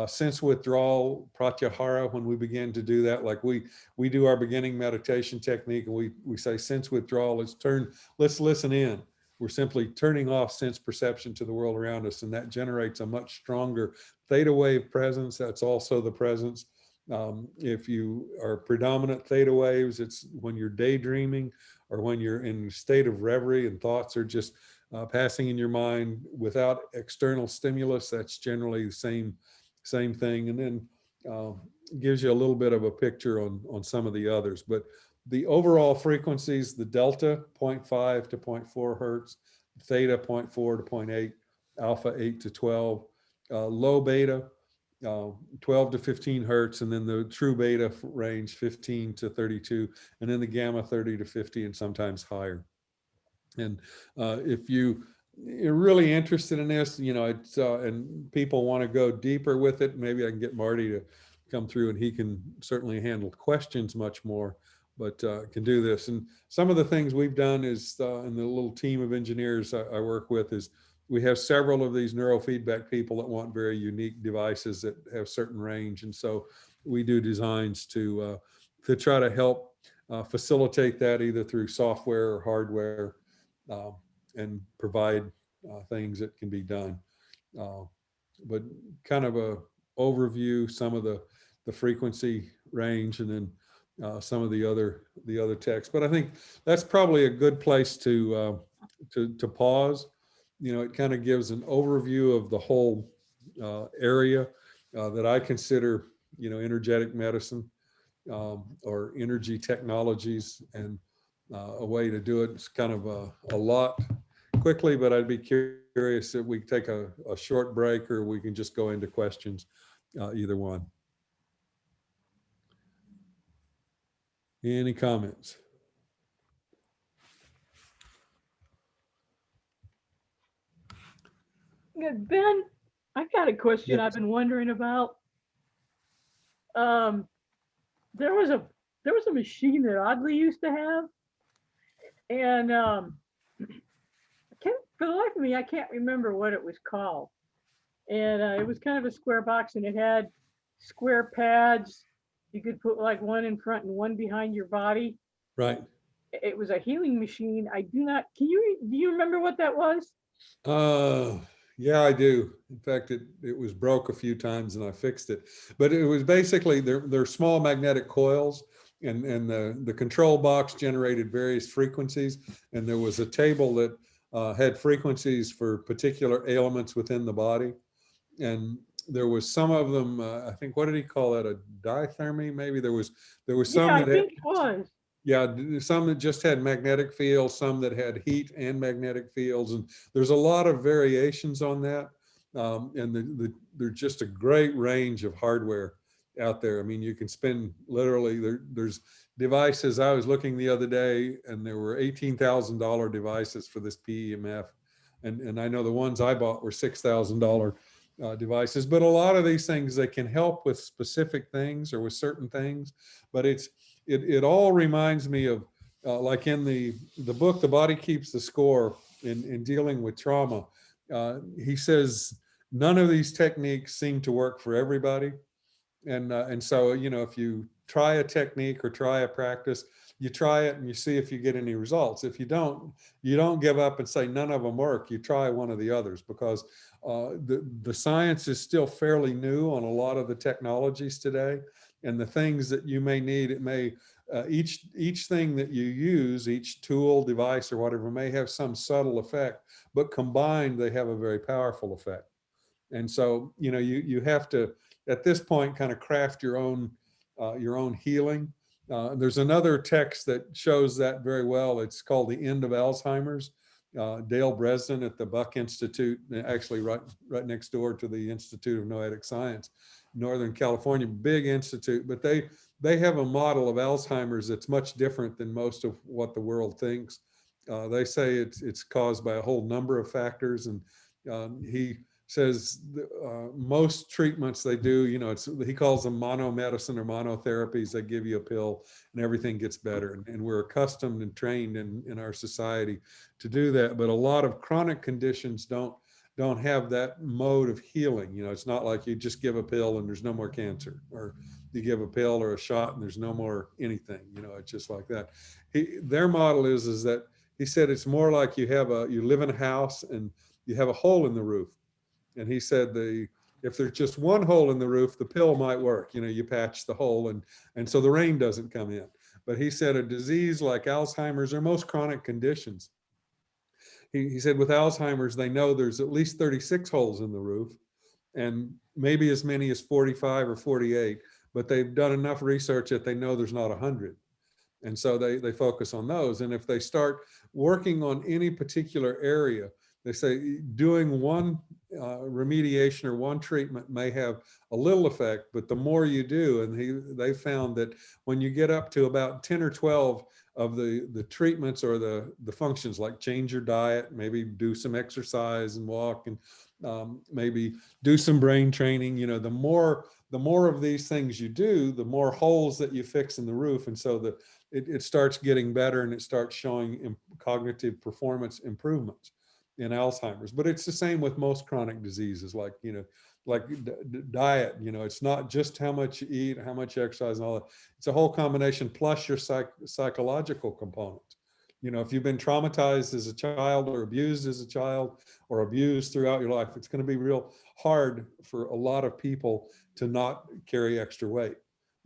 Sense withdrawal, pratyahara, when we begin to do that, like we do our beginning meditation technique, and we say sense withdrawal, let's listen in. We're simply turning off sense perception to the world around us, and that generates a much stronger theta wave presence. That's also the presence. If you are predominant theta waves, it's when you're daydreaming, or when you're in a state of reverie and thoughts are just passing in your mind without external stimulus. That's generally the same thing. And then gives you a little bit of a picture on some of the others. But the overall frequencies, the delta 0.5 to 0.4 hertz, theta 0.4 to 0.8, alpha 8 to 12, low beta 12 to 15 hertz, and then the true beta range 15 to 32, and then the gamma 30 to 50, and sometimes higher. And if you're really interested in this, it's and people want to go deeper with it, maybe I can get Marty to come through, and he can certainly handle questions much more, but can do this. And some of the things we've done is, and the little team of engineers I work with, is we have several of these neurofeedback people that want very unique devices that have certain range. And so we do designs to try to help facilitate that either through software or hardware, and provide things that can be done. But kind of a overview, some of the frequency range, and then some of the other text. But I think that's probably a good place to pause. It kind of gives an overview of the whole area that I consider, energetic medicine, or energy technologies, and a way to do it. It's kind of a lot quickly, but I'd be curious if we take a short break, or we can just go into questions, either one. Any comments? Ben, I've got a question. Yes. I've been wondering about. There was a machine that Oddly used to have, and for the life of me, I can't remember what it was called. And it was kind of a square box, and it had square pads. You could put like one in front and one behind your body. Right. It was a healing machine. Do you remember what that was? Yeah, I do. In fact, it was broke a few times and I fixed it. But it was basically, they're small magnetic coils, and the control box generated various frequencies. And there was a table that had frequencies for particular ailments within the body. And there was some of them, I think, what did he call that? A dithermy, maybe? There was some that I think it was. Yeah, some that just had magnetic fields, some that had heat and magnetic fields, and there's a lot of variations on that. And there's just a great range of hardware out there. I mean, you can spend literally, there's devices. I was looking the other day, and there were $18,000 devices for this PEMF, and I know the ones I bought were $6,000 devices. But a lot of these things, they can help with specific things or with certain things, but it all reminds me of like in the book, The Body Keeps the Score, in dealing with trauma. He says none of these techniques seem to work for everybody. And so, if you try a technique or try a practice, you try it and you see if you get any results. If you don't give up and say none of them work. You try one of the others, because the science is still fairly new on a lot of the technologies today. And the things that you may need, it may, each thing that you use, each tool, device, or whatever, may have some subtle effect, but combined, they have a very powerful effect. And so, you have to, at this point, kind of craft your own healing. There's another text that shows that very well. It's called The End of Alzheimer's. Dale Bresden at the Buck Institute, actually right next door to the Institute of Noetic Science, Northern California, big institute, but they have a model of Alzheimer's that's much different than most of what the world thinks. They say it's caused by a whole number of factors, and he says most treatments they do, he calls them monomedicine or monotherapies. They give you a pill and everything gets better, and we're accustomed and trained in our society to do that. But a lot of chronic conditions don't have that mode of healing. It's not like you just give a pill and there's no more cancer, or you give a pill or a shot and there's no more anything. It's just like that. Their model is that, he said, it's more like you live in a house and you have a hole in the roof. And he said if there's just one hole in the roof, the pill might work. You patch the hole and so the rain doesn't come in. But he said a disease like Alzheimer's, or most chronic conditions, he said with Alzheimer's, they know there's at least 36 holes in the roof, and maybe as many as 45 or 48, but they've done enough research that they know there's not 100. And so they focus on those. And if they start working on any particular area, they say doing one remediation or one treatment may have a little effect, but the more you do, and they found that when you get up to about 10 or 12 of the treatments or the functions, like change your diet, maybe do some exercise and walk, and maybe do some brain training, you know, the more of these things you do, the more holes that you fix in the roof. And so it starts getting better, and it starts showing cognitive performance improvements in Alzheimer's. But it's the same with most chronic diseases, like, you know, like diet, you know, it's not just how much you eat, how much exercise and all that. It's a whole combination, plus your psychological components. You know, if you've been traumatized as a child, or abused as a child, or abused throughout your life, it's going to be real hard for a lot of people to not carry extra weight.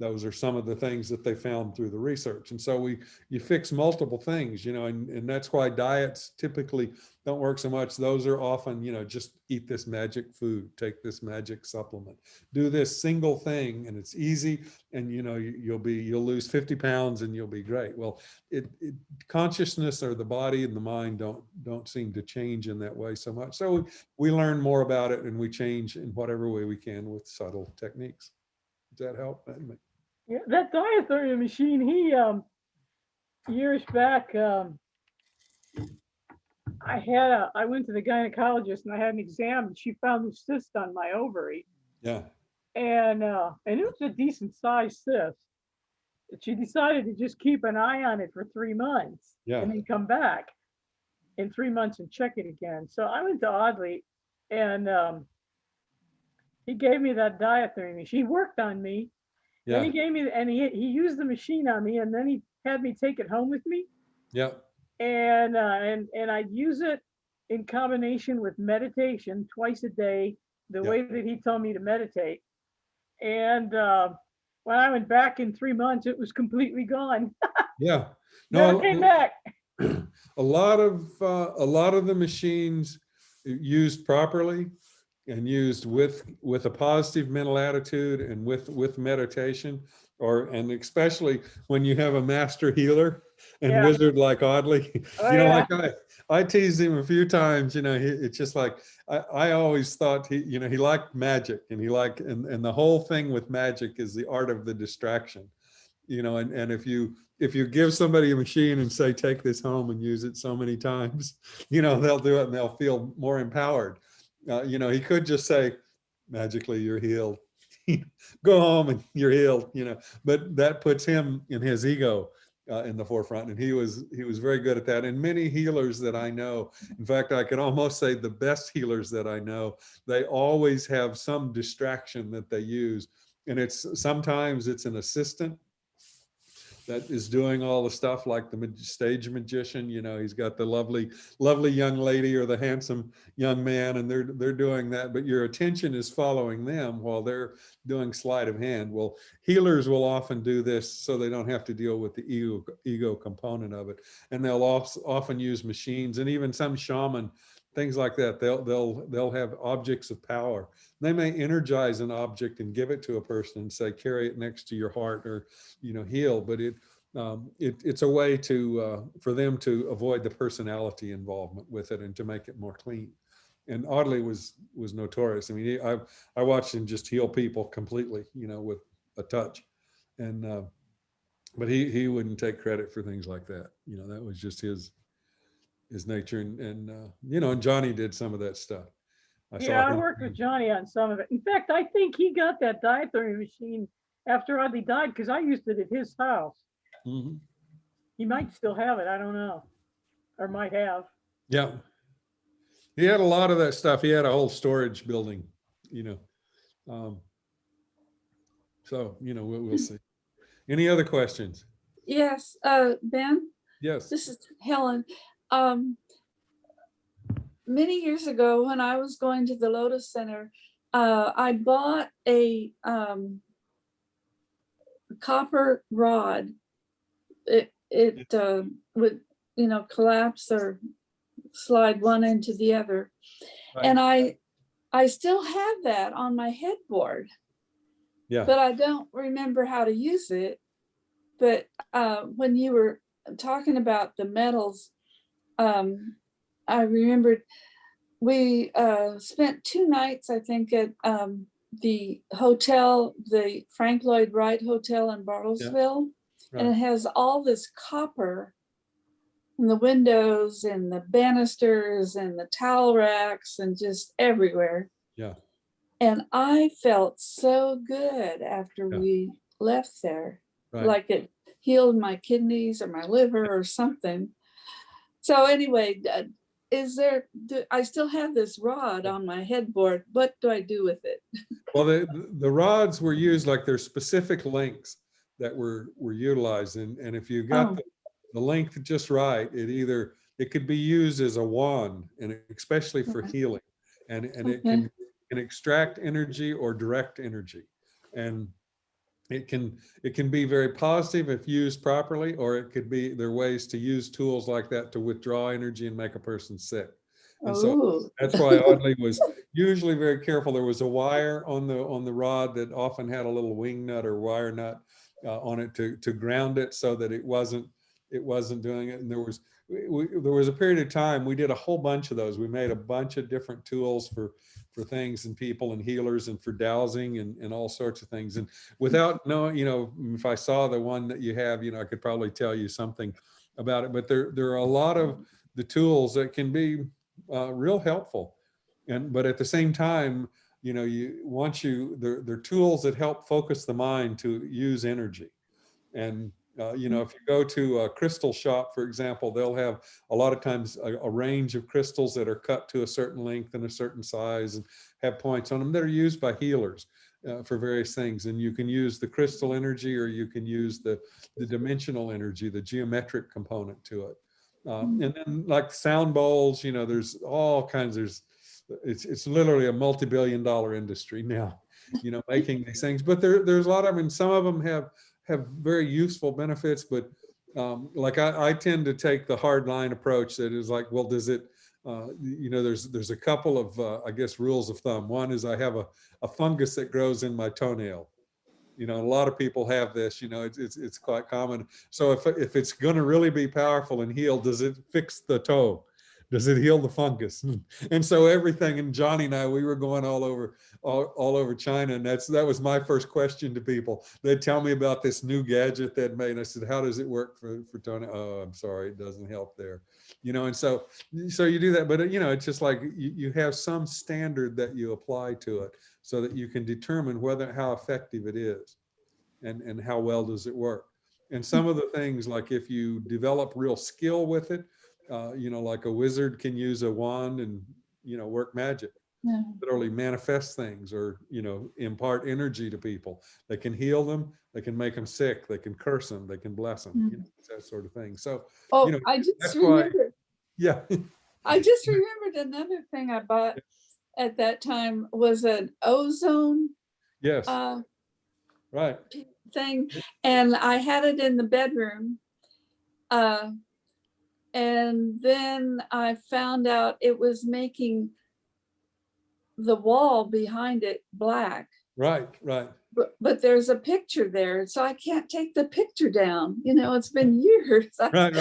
Those are some of the things that they found through the research. And so you fix multiple things, you know, and that's why diets typically don't work so much. Those are often, you know, just eat this magic food, take this magic supplement, do this single thing, and it's easy. And, you know, you'll lose 50 pounds and you'll be great. Well, consciousness, or the body and the mind, don't seem to change in that way so much. So we learn more about it, and we change in whatever way we can with subtle techniques. Does that help? Yeah, that dietary machine, he years back, I went to the gynecologist and I had an exam, and she found a cyst on my ovary. Yeah. And it was a decent sized cyst. She decided to just keep an eye on it for 3 months, Yeah. and then come back in 3 months and check it again. So I went to Audley, and he gave me that dietary machine. He worked on me. Yeah. Then he gave me, and he used the machine on me, and then he had me take it home with me. Yeah. And I'd use it in combination with meditation twice a day, the way that he told me to meditate. And when I went back in 3 months, it was completely gone. Yeah. Never came back. A lot of the machines, used properly and used with a positive mental attitude and with meditation, and especially when you have a master healer and wizard like Audley, you know, like I teased him a few times, you know, it's just like, I always thought he liked magic, and and the whole thing with magic is the art of the distraction, you know, and if you give somebody a machine and say, take this home and use it so many times, you know, they'll do it and they'll feel more empowered. You know, he could just say, magically, you're healed. Go home and you're healed, you know, but that puts him in his ego in the forefront. And he was very good at that. And many healers that I know, in fact, I could almost say the best healers that I know, they always have some distraction that they use. And sometimes it's an assistant that is doing all the stuff, like the stage magician. You know, he's got the lovely young lady or the handsome young man, and they're doing that, but your attention is following them while they're doing sleight of hand. Well, healers will often do this so they don't have to deal with the ego component of it. And they'll often use machines, and even some shaman, things like that. They'll have objects of power. They may energize an object and give it to a person and say, carry it next to your heart, or, you know, heal. But it's a way for them to avoid the personality involvement with it and to make it more clean. And Audley was notorious. I mean, I watched him just heal people completely, you know, with a touch. And but he wouldn't take credit for things like that. You know, that was just his nature. And you know, and Johnny did some of that stuff. I worked with Johnny on some of it. In fact, I think he got that dietary machine after Audley died, because I used it at his house. Mm-hmm. He might still have it. I don't know, or might have. Yeah. He had a lot of that stuff. He had a whole storage building, you know. So, you know, we'll see. Any other questions? Yes, Ben? Yes. This is Helen. Many years ago, when I was going to the Lotus Center, I bought a copper rod. It would, you know, collapse or slide one into the other. Right. And I still have that on my headboard. Yeah. But I don't remember how to use it. But when you were talking about the metals, I remembered we spent 2 nights, I think, at the hotel, the Frank Lloyd Wright Hotel in Bartlesville. And it has all this copper in the windows and the banisters and the towel racks and just everywhere. Yeah. And I felt so good after Yeah. we left there, Right. like it healed my kidneys or my liver or something. So anyway, I still have this rod on my headboard. What do I do with it? Well, the rods were used, like there's specific lengths that were utilized. And if you got the length just right, it could be used as a wand, and especially for healing. And it can extract energy or direct energy. And it can be very positive if used properly, or there are ways to use tools like that to withdraw energy and make a person sick. And so that's why Audley was usually very careful. There was a wire on the rod that often had a little wing nut or wire nut on it to ground it, so that it wasn't doing it. And there was a period of time we did a whole bunch of those. We made a bunch of different tools for things and people and healers and for dowsing and all sorts of things. And without knowing, if I saw the one that you have, I could probably tell you something about it. But there are a lot of the tools that can be real helpful. But at the same time, they're tools that help focus the mind to use energy. And if you go to a crystal shop, for example, they'll have a lot of times a range of crystals that are cut to a certain length and a certain size and have points on them that are used by healers for various things. And you can use the crystal energy, or you can use the dimensional energy, the geometric component to it. And then like sound bowls, there's all kinds. It's literally a multi-billion-dollar industry now, making these things. But there's a lot of them, and some of them have very useful benefits. But like I tend to take the hard line approach that is like, well, does it? There's a couple of I guess rules of thumb. One is I have a fungus that grows in my toenail. A lot of people have this, it's quite common. So if it's going to really be powerful and heal, does it fix the toe? Does it heal the fungus? And so everything, and Johnny and I, we were going all over China. And that was my first question to people. They'd tell me about this new gadget they'd made. And I said, how does it work for toenail? Oh, I'm sorry, it doesn't help there. And so you do that, but it's just like you have some standard that you apply to it, so that you can determine how effective it is and how well does it work. And some of the things, like if you develop real skill with it, like a wizard can use a wand and, work magic, literally manifest things, or, impart energy to people. They can heal them, they can make them sick, they can curse them, they can bless them, that sort of thing. So, I just remembered. Yeah. I just remembered another thing I bought at that time was an ozone right thing, and I had it in the bedroom, and then I found out it was making the wall behind it black. Right. But there's a picture there, so I can't take the picture down. It's been years. Right.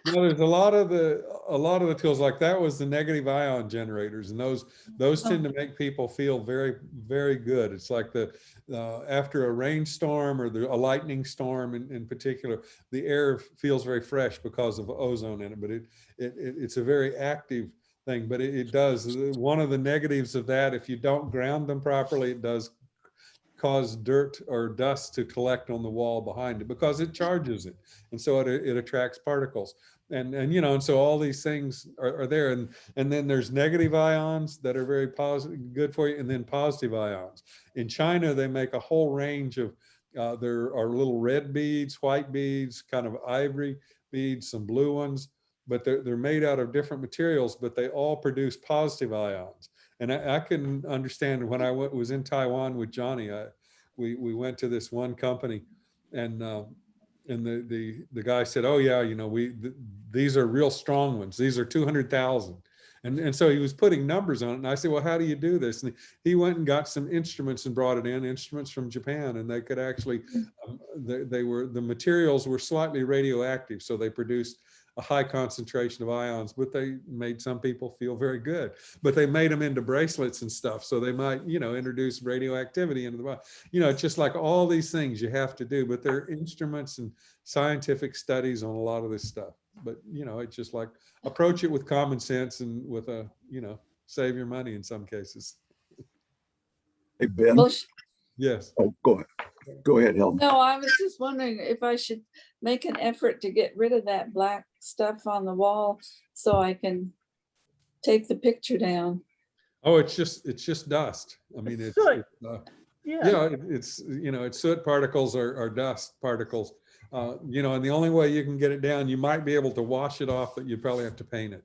There's a lot of the tools like that was the negative ion generators, and those tend to make people feel very, very good. It's like after a rainstorm or a lightning storm in particular, the air feels very fresh because of ozone in it. But it's a very active thing. But it does. One of the negatives of that, if you don't ground them properly, it does cause dirt or dust to collect on the wall behind it, because it charges it, and so it attracts particles, and so all these things are there, and then there's negative ions that are very positive, good for you, and then positive ions. In China, they make a whole range of there are little red beads, white beads, kind of ivory beads, some blue ones, but they're made out of different materials, but they all produce positive ions. And I couldn't understand when I was in Taiwan with Johnny. We went to this one company, and the guy said, "Oh yeah, these are real strong ones. These are 200,000." And so he was putting numbers on it. And I said, "Well, how do you do this?" And he went and got some instruments and brought it in, instruments from Japan, and they could actually, the materials were slightly radioactive, so they produced a high concentration of ions, but they made some people feel very good. But they made them into bracelets and stuff, so they might, you know, introduce radioactivity into the body. You know, it's just like all these things you have to do, but there are instruments and scientific studies on a lot of this stuff. But, you know, it's just like approach it with common sense and with a, you know, save your money in some cases. Hey, Ben. Well, Yes. Oh, go ahead. Go ahead, Helen. no, I was just wondering if I should make an effort to get rid of that black stuff on the wall so I can take the picture down. Oh, it's just dust. I mean, it's soot. yeah, Yeah, it's, you know, it's soot particles or dust particles. You know, and the only way you can get it down, you might be able to wash it off, but you probably have to paint it.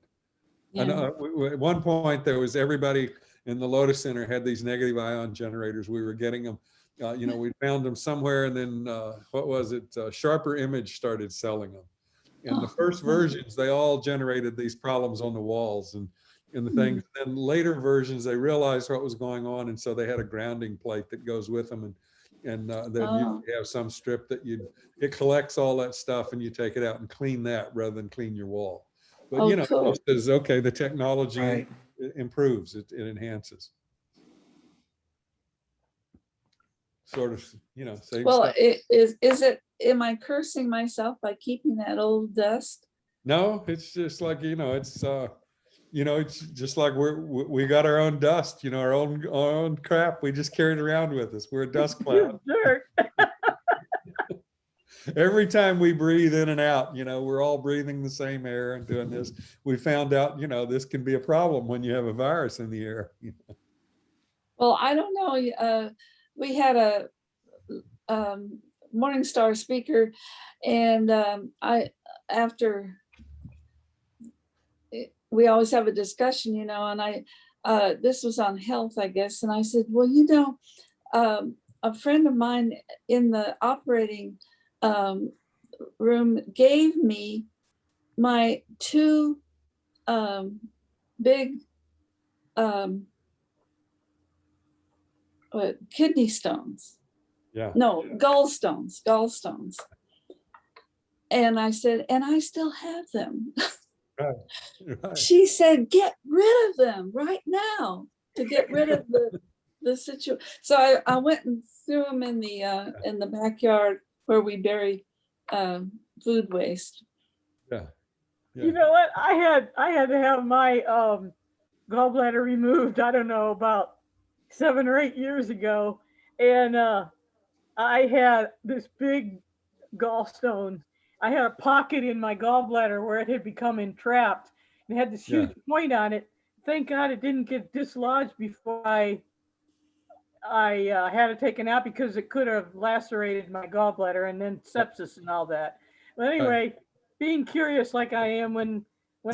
And Yeah. at one point there was everybody in the Lotus Center had these negative ion generators. We were getting them, you know, we found them somewhere, and then what was it? Sharper Image started selling them. And the first versions, they all generated these problems on the walls and the things. Then later versions, they realized what was going on, and so they had a grounding plate that goes with them, and then you have some strip that it collects all that stuff, and you take it out and clean that rather than clean your wall. But Oh, you know, cool. it says, okay, the technology Right. improves, it enhances. Sort of, you know, same Well, stuff. am I cursing myself by keeping that old dust? No, it's just like, you know, it's just like we got our own dust, you know, our own crap. We just carry it around with us. We're a dust cloud. dirt. Every time we breathe in and out, you know, we're all breathing the same air and doing this. We found out, you know, this can be a problem when you have a virus in the air. You know? Well, I don't know. We had a Morningstar speaker, and we always have a discussion, you know, and this was on health, I guess, and I said, well, you know, a friend of mine in the operating room gave me my two big kidney stones. Yeah. No, gallstones. And I said, and I still have them. Right. She said, get rid of them right now to get rid of the situation. So I went and threw them in the backyard where we bury food waste. Yeah. You know what? I had to have my gallbladder removed, I don't know, about 7 or 8 years ago. And I had this big gallstone. I had a pocket in my gallbladder where it had become entrapped and had this huge point on it. Thank God it didn't get dislodged before I had it taken out, because it could have lacerated my gallbladder and then sepsis and all that. But anyway, being curious like I am, when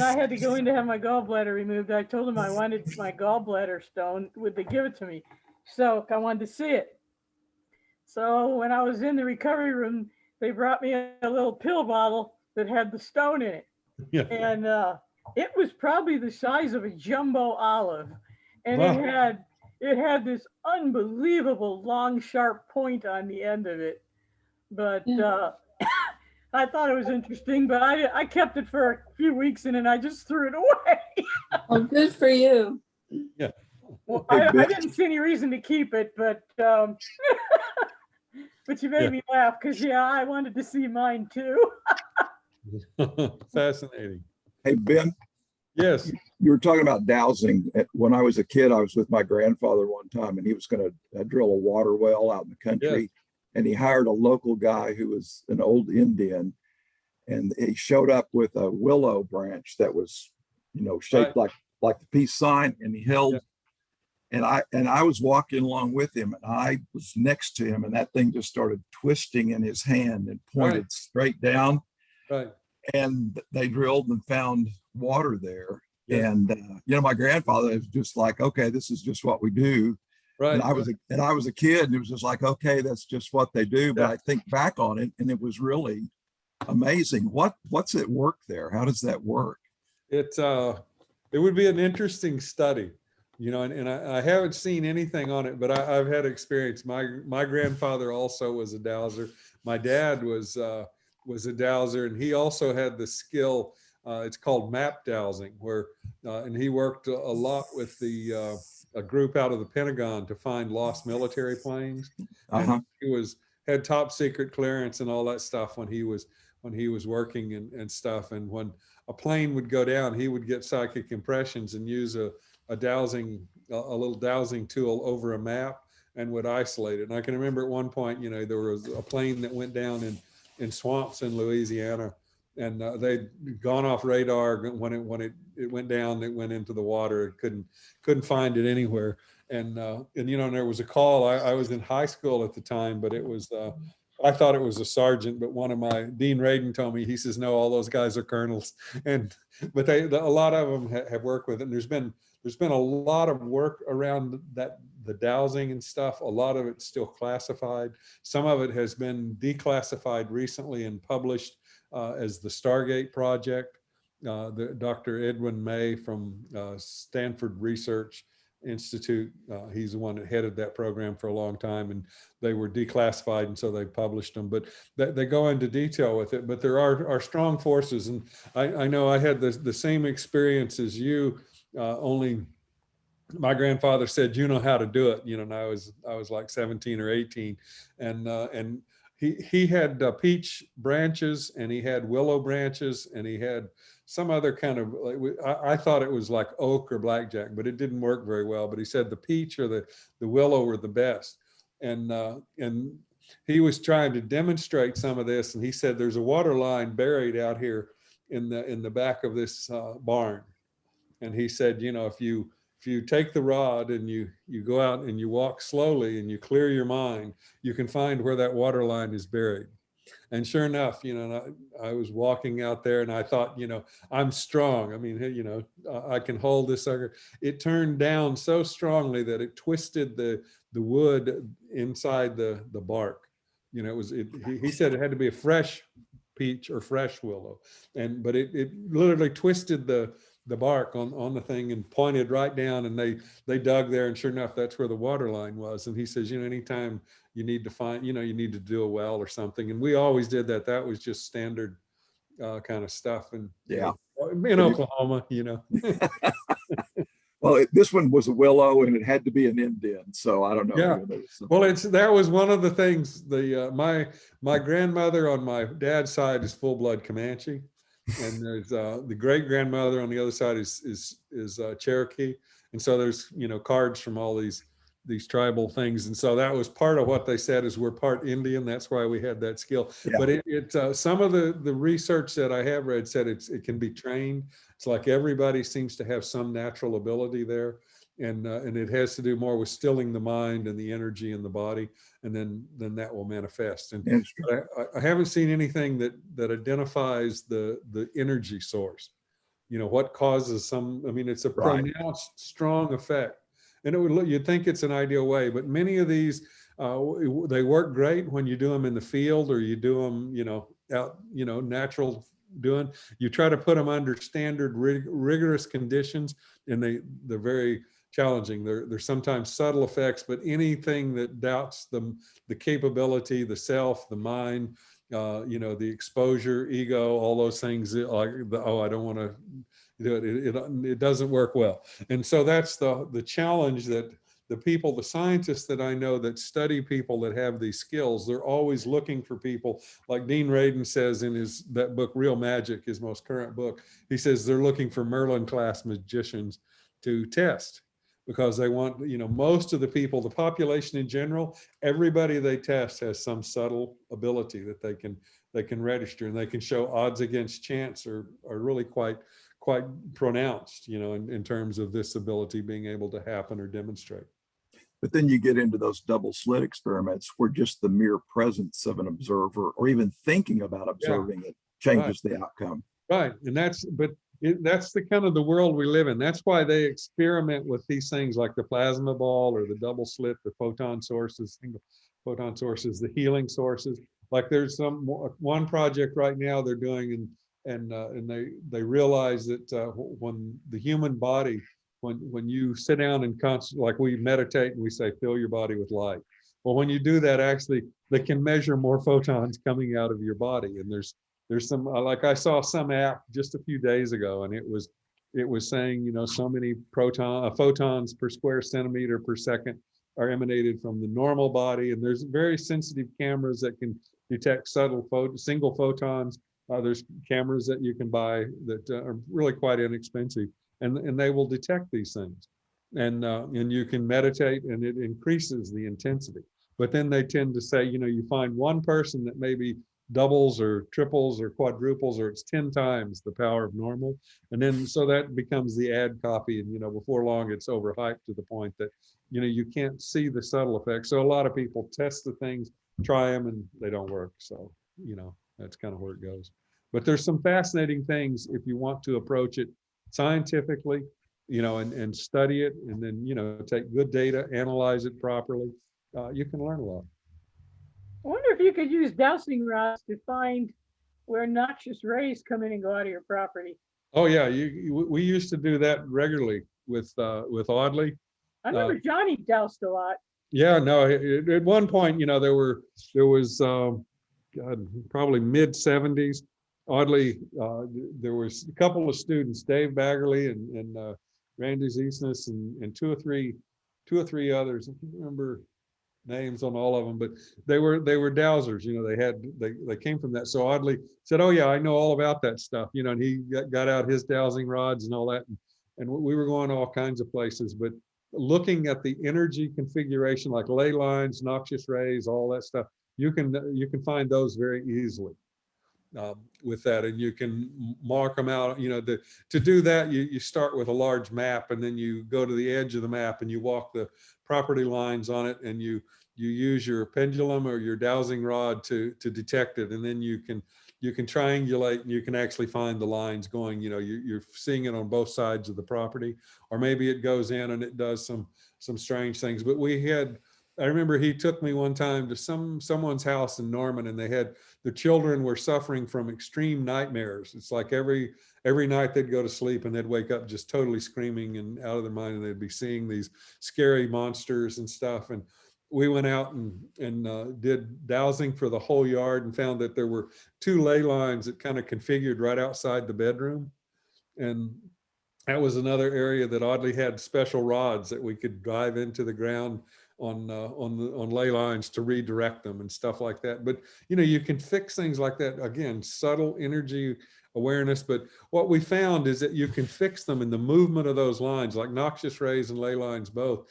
I had to go in to have my gallbladder removed, I told them I wanted my gallbladder stone. Would they give it to me? So I wanted to see it. So when I was in the recovery room, they brought me a little pill bottle that had the stone in it. Yeah. And it was probably the size of a jumbo olive. And Wow. it had this unbelievable long, sharp point on the end of it. But I thought it was interesting, but I kept it for a few weeks and then I just threw it away. Oh, good for you. Yeah. Well, I didn't see any reason to keep it, but but you made me laugh, because I wanted to see mine too. Fascinating. Hey, Ben, Yes. you were talking about dowsing. When I was a kid, I was with my grandfather one time, and he was going to drill a water well out in the country. And he hired a local guy who was an old Indian, and he showed up with a willow branch that was, you know, shaped like the peace sign, and he held. And I was walking along with him, and I was next to him, and that thing just started twisting in his hand and pointed straight down. Right. And they drilled and found water there. Yeah. And you know, my grandfather was just like, okay, this is just what we do. Right. And I was a kid, and it was just like, okay, that's just what they do. But I think back on it, and it was really amazing. What's at work there? How does that work? It would be an interesting study, you know, and I haven't seen anything on it, but I've had experience. My grandfather also was a dowser. My dad was a dowser, and he also had the skill It's called map dowsing, where and he worked a lot with a group out of the Pentagon to find lost military planes. Uh-huh. And he had top secret clearance and all that stuff when he was working and stuff. And when a plane would go down, he would get psychic impressions and use a little dowsing tool over a map and would isolate it. And I can remember at one point, there was a plane that went down in swamps in Louisiana, and they'd gone off radar when it went down. It went into the water. It couldn't find it anywhere. And there was a call. I was in high school at the time, but it was I thought it was a sergeant, but one of my Dean Radin told me, he says, no, all those guys are colonels. But a lot of them have worked with it. And there's been a lot of work around the dowsing and stuff. A lot of it's still classified. Some of it has been declassified recently and published as the Stargate Project. Dr. Edwin May from Stanford Research Institute, he's the one that headed that program for a long time, and they were declassified, and so they published them. But they go into detail with it. But there are strong forces, and I know I had the same experience as you, only my grandfather said, you know how to do it, and I was like 17 or 18, and he had peach branches, and he had willow branches, and he had some other kind of, I thought it was like oak or blackjack, but it didn't work very well. But he said the peach or the willow were the best. And he was trying to demonstrate some of this. And he said, there's a water line buried out here in the back of this barn. And he said, if you take the rod and you go out and you walk slowly and you clear your mind, you can find where that water line is buried. And sure enough, I was walking out there and I thought, I'm strong. I mean, I can hold this sucker. It turned down so strongly that it twisted the wood inside the bark. He said it had to be a fresh peach or fresh willow. But it literally twisted the bark on the thing and pointed right down, and they dug there, and sure enough, that's where the water line was. And he says, anytime you need to find, you need to do a well or something. And we always did that. That was just standard kind of stuff. And yeah, in Oklahoma, Well, this one was a willow, and it had to be an Indian, so I don't know. Yeah. Well, that was one of the things. My grandmother on my dad's side is full-blood Comanche, and there's the great grandmother on the other side is Cherokee, and so there's cards from all these tribal things, and so that was part of what they said is we're part Indian. That's why we had that skill. Yeah. But some of the research that I have read said it can be trained. It's like everybody seems to have some natural ability there, and it has to do more with stilling the mind and the energy in the body, and then that will manifest. And I haven't seen anything that identifies the energy source. What causes some. I mean, it's a pronounced strong effect. And you'd think it's an ideal way, but many of these, they work great when you do them in the field or you do them, out, natural doing. You try to put them under standard rigorous conditions, and they're very challenging. There's sometimes subtle effects, but anything that doubts the capability, the self, the mind, the exposure, ego, all those things, like I don't want to. It doesn't work well. And so that's the challenge that the scientists that I know that study people that have these skills, they're always looking for people, like Dean Radin says in that book, Real Magic, his most current book. He says they're looking for Merlin class magicians to test, because they want, most of the people, the population in general, everybody they test has some subtle ability that they can register, and they can show odds against chance are really quite pronounced, in terms of this ability being able to happen or demonstrate. But then you get into those double slit experiments where just the mere presence of an observer or even thinking about observing it changes the outcome. Right. And that's the kind of the world we live in. That's why they experiment with these things like the plasma ball or the double slit, the photon sources, single photon sources, the healing sources. Like there's one project right now they're doing, and they realize that when the human body, when you sit down and like we meditate and we say, fill your body with light. Well, when you do that, actually, they can measure more photons coming out of your body. And there's there's some, like I saw some app just a few days ago, and it was saying, so many photons per square centimeter per second are emanated from the normal body. And there's very sensitive cameras that can detect subtle single photons. There's cameras that you can buy that are really quite inexpensive, and they will detect these things. And you can meditate, and it increases the intensity. But then they tend to say, you find one person that maybe doubles or triples or quadruples, or it's 10 times the power of normal. And then so that becomes the ad copy. And, before long, it's overhyped to the point that, you can't see the subtle effects. So a lot of people test the things, try them, and they don't work. So, that's kind of where it goes. But there's some fascinating things if you want to approach it scientifically, and study it, and then, take good data, analyze it properly. You can learn a lot. I wonder if you could use dowsing rods to find where noxious rays come in and go out of your property. Oh yeah, we used to do that regularly with Audley. I remember Johnny doused a lot. Yeah, no, at one point, there was God, probably mid 70s. Audley, there was a couple of students, Dave Baggerly and Randy Ziesness, and two or three others. I can't remember names on all of them, but they were dowsers. They came from that. So Audley said, "Oh yeah, I know all about that stuff." And he got out his dowsing rods and all that, and we were going all kinds of places. But looking at the energy configuration, like ley lines, noxious rays, all that stuff, you can find those very easily. With that, and you can mark them out. To do that, you start with a large map, and then you go to the edge of the map and you walk the property lines on it, and you use your pendulum or your dowsing rod to detect it, and then you can triangulate, and you can actually find the lines going. You're seeing it on both sides of the property, or maybe it goes in and it does some strange things. But I remember he took me one time to someone's house in Norman, and the children were suffering from extreme nightmares. It's like every night they'd go to sleep and they'd wake up just totally screaming and out of their mind, and they'd be seeing these scary monsters and stuff. And we went out and did dowsing for the whole yard, and found that there were 2 ley lines that kind of configured right outside the bedroom. And that was another area that Audley had special rods that we could drive into the ground on ley lines to redirect them and stuff like that. But you can fix things like that. Again, subtle energy awareness. But what we found is that you can fix them in the movement of those lines, like noxious rays and ley lines both.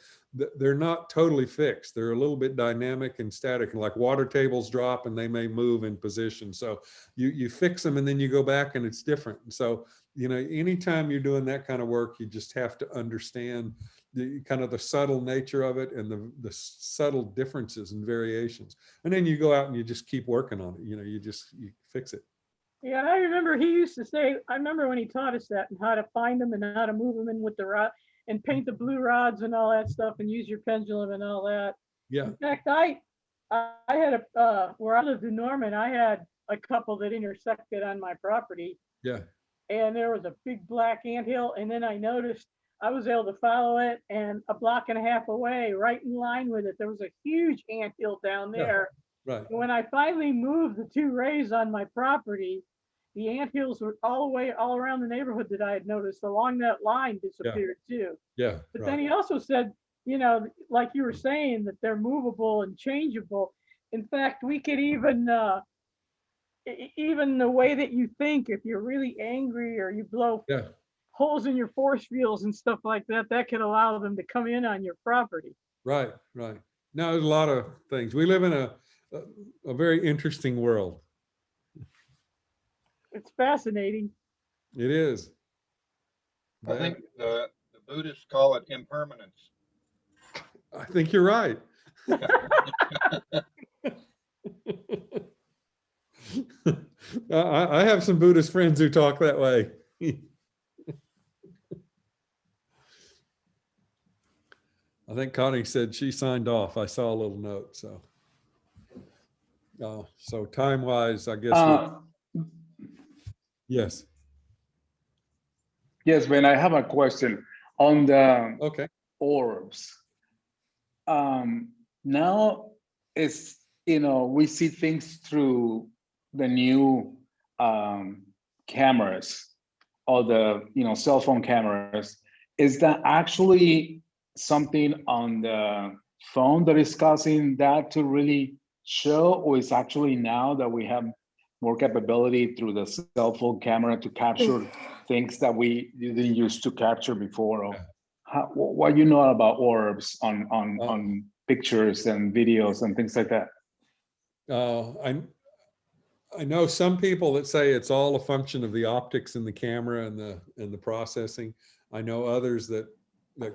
They're not totally fixed. They're a little bit dynamic and static, and like water tables drop and they may move in position. So you fix them and then you go back and it's different. So anytime you're doing that kind of work, you just have to understand the kind of the subtle nature of it, and the subtle differences and variations. And then you go out and you just keep working on it. You fix it. Yeah, I remember he used to say, I remember when he taught us that, and how to find them and how to move them in with the rod, and paint the blue rods and all that stuff, and use your pendulum and all that. Yeah. In fact, I had where I lived in Norman, I had a couple that intersected on my property. Yeah. And there was a big black anthill, and then I noticed I was able to follow it, and a block and a half away, right in line with it, there was a huge anthill down there. Yeah, right. And when I finally moved the 2 rays on my property, the anthills were all around the neighborhood that I had noticed along that line disappeared too. Yeah. But right. then he also said, like you were saying, that they're movable and changeable. In fact, we could even the way that you think, if you're really angry or you blow holes in your force fields and stuff like that, that can allow them to come in on your property. Right. Now, there's a lot of things. We live in a very interesting world. It's fascinating. It is. I think the Buddhists call it impermanence. I think you're right. I have some Buddhist friends who talk that way. I think Connie said she signed off. I saw a little note. So time-wise, I guess. Yes. Yes, Ben, I have a question on the orbs. Now it's, we see things through the new cameras, all the cell phone cameras, is that actually something on the phone that is causing that to really show, or is actually now that we have more capability through the cell phone camera to capture things that we didn't used to capture before? Or what you know about orbs on pictures and videos and things like that? I know some people that say it's all a function of the optics in the camera and the processing. I know others that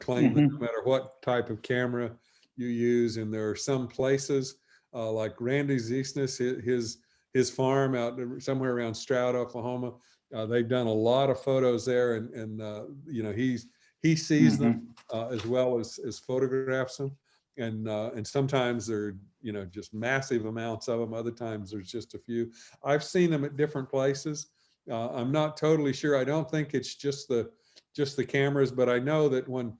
claim that no matter what type of camera you use, and there are some places like Randy Ziesness, his farm out somewhere around Stroud, Oklahoma. They've done a lot of photos there, and he sees them as well as photographs them. And sometimes they're just massive amounts of them. Other times there's just a few. I've seen them at different places. I'm not totally sure. I don't think it's just the cameras, but I know that when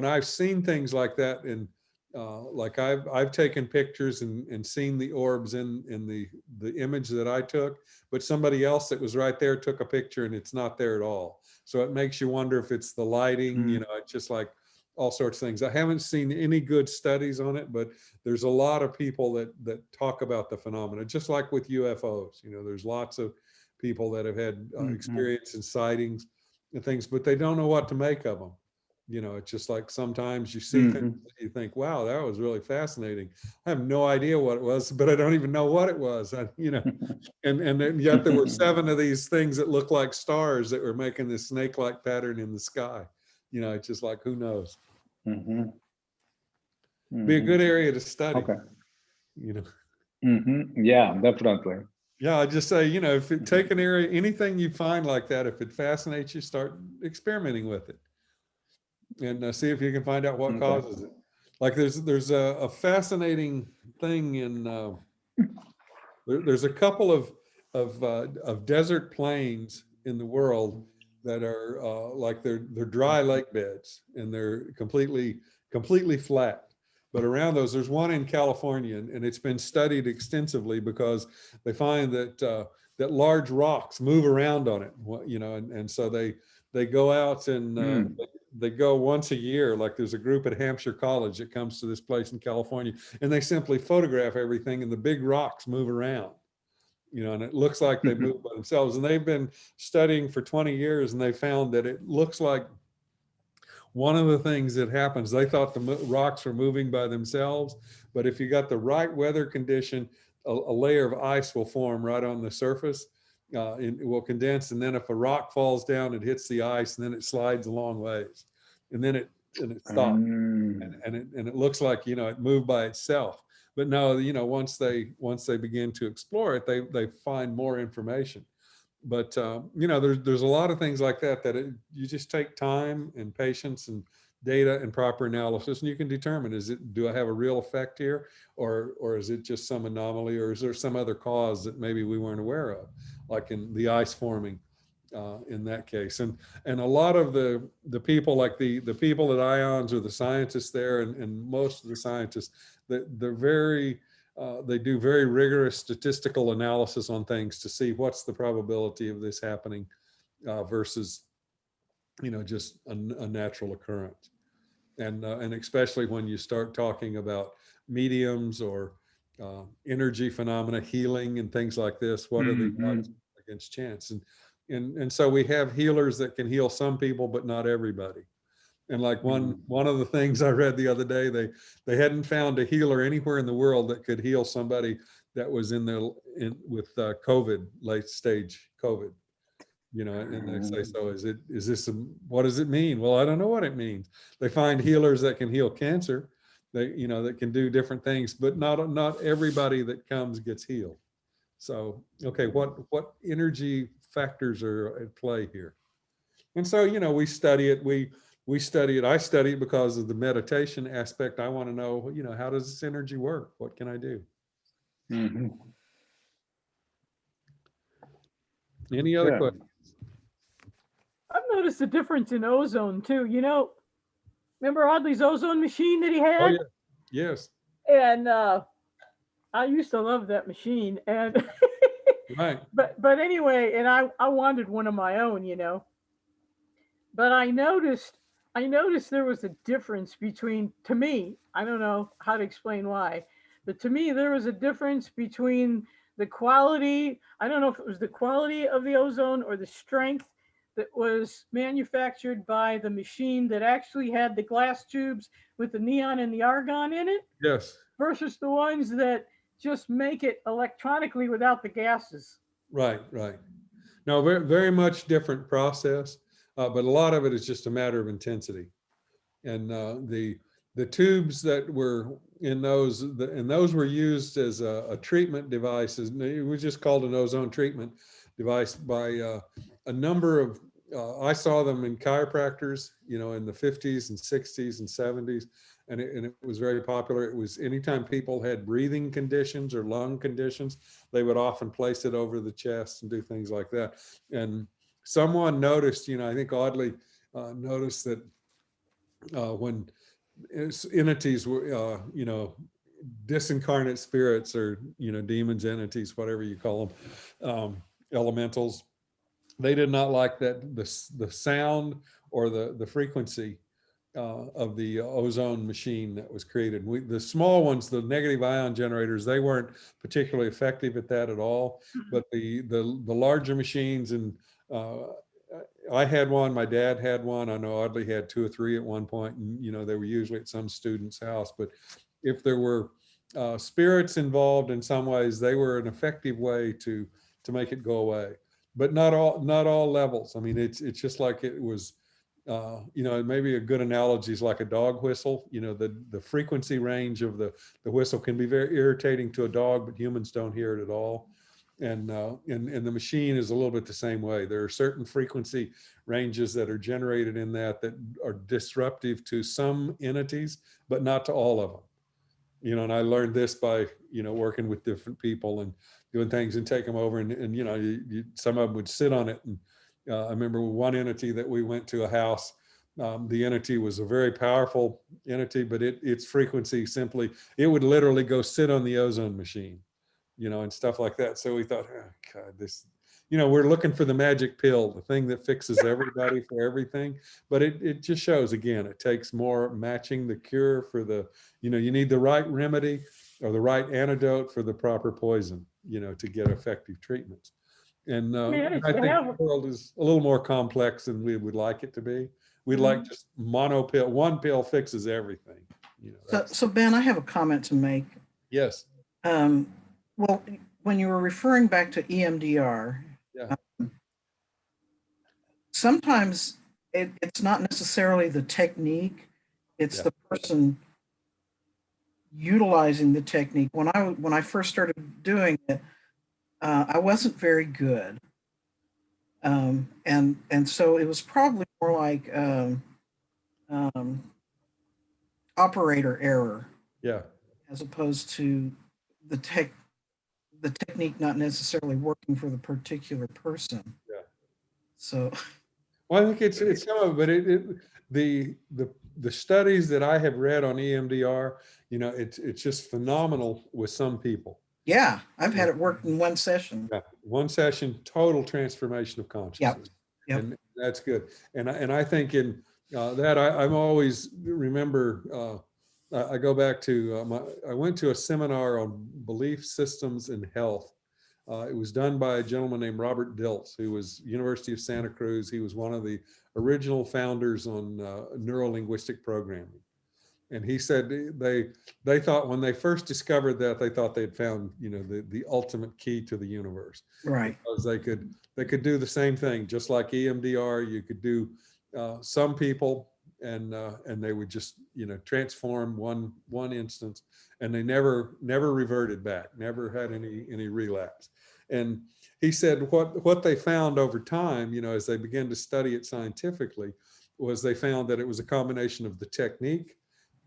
I've seen things like that, and like I've taken pictures and seen the orbs in the image that I took, but somebody else that was right there took a picture and it's not there at all. So it makes you wonder if it's the lighting. It's just like all sorts of things. I haven't seen any good studies on it, but there's a lot of people that talk about the phenomena, just like with UFOs. There's lots of people that have had experience and sightings and things, but they don't know what to make of them. It's just like sometimes you see things that you think, wow, that was really fascinating. I have no idea what it was, but I don't even know what it was. And yet there were 7 of these things that look like stars that were making this snake-like pattern in the sky. It's just like, who knows? Be a good area to study. Okay. Yeah, definitely. Yeah, I just say, if you take an area, anything you find like that, if it fascinates you, start experimenting with it, and see if you can find out what causes it. Like there's a fascinating thing in there's a couple of desert plains in the world that are like they're dry lake beds, and they're completely flat. But around those, there's one in California, and it's been studied extensively because they find that large rocks move around on it, and so they go out and they go once a year. Like there's a group at Hampshire College that comes to this place in California, and they simply photograph everything, and the big rocks move around. And it looks like they move by themselves. And they've been studying for 20 years, and they found that it looks like one of the things that happens, they thought the rocks were moving by themselves, but if you got the right weather condition, a layer of ice will form right on the surface. It will condense, and then if a rock falls down, it hits the ice, and then it slides a long ways, and then it stops, and it looks like it moved by itself. But no, once they begin to explore it, they find more information. But there's a lot of things like that you just take time and patience and data and proper analysis, and you can determine, do I have a real effect here, or is it just some anomaly, or is there some other cause that maybe we weren't aware of, like in the ice forming in that case. And a lot of the people, like the people at IONS, or the scientists there, and most of the scientists, they're very they do very rigorous statistical analysis on things to see what's the probability of this happening versus, just a natural occurrence. And especially when you start talking about mediums or energy phenomena, healing and things like this, what are the odds against chance? And so we have healers that can heal some people, but not everybody. And like one of the things I read the other day, they hadn't found a healer anywhere in the world that could heal somebody that was with COVID, late stage COVID. And they say, so what does it mean? Well, I don't know what it means. They find healers that can heal cancer, that can do different things, but not everybody that comes gets healed. So, okay, what energy factors are at play here? And so, we study it. We study it. I study it because of the meditation aspect. I want to know, how does this energy work? What can I do? Any other questions? I've noticed a difference in ozone too. Remember Audley's ozone machine that he had? Oh, yeah. Yes. And I used to love that machine. And Right. But anyway, and I wanted one of my own, you know. But I noticed there was a difference between, to me, I don't know how to explain why, but to me there was a difference between the quality, I don't know if it was the quality of the ozone or the strength that was manufactured by the machine that actually had the glass tubes with the neon and the argon in it Yes. versus the ones that just make it electronically without the gases. Right. Right. No, very, very much different process, but a lot of it is just a matter of intensity. And the tubes that were in those, and those were used as a treatment device. It was just called an ozone treatment device by a number of, I saw them in chiropractors, you know, in the 50s and 60s and 70s. And it was very popular. It was anytime people had breathing conditions or lung conditions, they would often place it over the chest and do things like that. And someone noticed, you know, I think oddly noticed that when entities were, you know, disincarnate spirits or, you know, demons, entities, whatever you call them, elementals, they did not like that the sound or the frequency of the ozone machine that was created. The small ones, the negative ion generators, they weren't particularly effective at that at all. But the larger machines, and I had one, my dad had one. I know Audley had 2 or 3 at one point, and you know, they were usually at some student's house. But if there were spirits involved in some ways, they were an effective way to make it go away. But not all levels. I mean, it's just like it was. You know, maybe a good analogy is like a dog whistle. You know, the frequency range of the whistle can be very irritating to a dog, but humans don't hear it at all. And the machine is a little bit the same way. There are certain frequency ranges that are generated in that are disruptive to some entities, but not to all of them. You know, and I learned this by, you know, working with different people and doing things and take them over, and you know, some of them would sit on it. And I remember one entity that we went to a house. The entity was a very powerful entity, but its frequency simply, it would literally go sit on the ozone machine, you know, and stuff like that. So we thought, oh God, this, you know, we're looking for the magic pill, the thing that fixes everybody for everything. But it just shows, again, it takes more matching the cure for the, you know, you need the right remedy or the right antidote for the proper poison, you know, to get effective treatments. And I think the world is a little more complex than we would like it to be. We'd like just mono pill, one pill fixes everything. You know, so Ben, I have a comment to make. Yes. Well, when you were referring back to EMDR, yeah. Sometimes it's not necessarily the technique, it's the person utilizing the technique. When I first started doing it, I wasn't very good. And so it was probably more like operator error. Yeah. As opposed to the technique not necessarily working for the particular person. Yeah. So. Well, I think it's some of it, but the studies that I have read on EMDR, you know, it's just phenomenal with some people. Yeah, I've had it work in one session. Yeah, one session, total transformation of consciousness. Yep. And that's good. And I think in that I'm always remember. I go back to I went to a seminar on belief systems in health. It was done by a gentleman named Robert Dilts, who was University of Santa Cruz. He was one of the original founders on neuro-linguistic programming. And he said they thought when they first discovered that, they thought they'd found, you know, the ultimate key to the universe. Right. Because they could do the same thing, just like EMDR. You could do some people, and they would just, you know, transform one instance, and they never reverted back, never had any relapse. And he said what they found over time, you know, as they began to study it scientifically, was they found that it was a combination of the technique,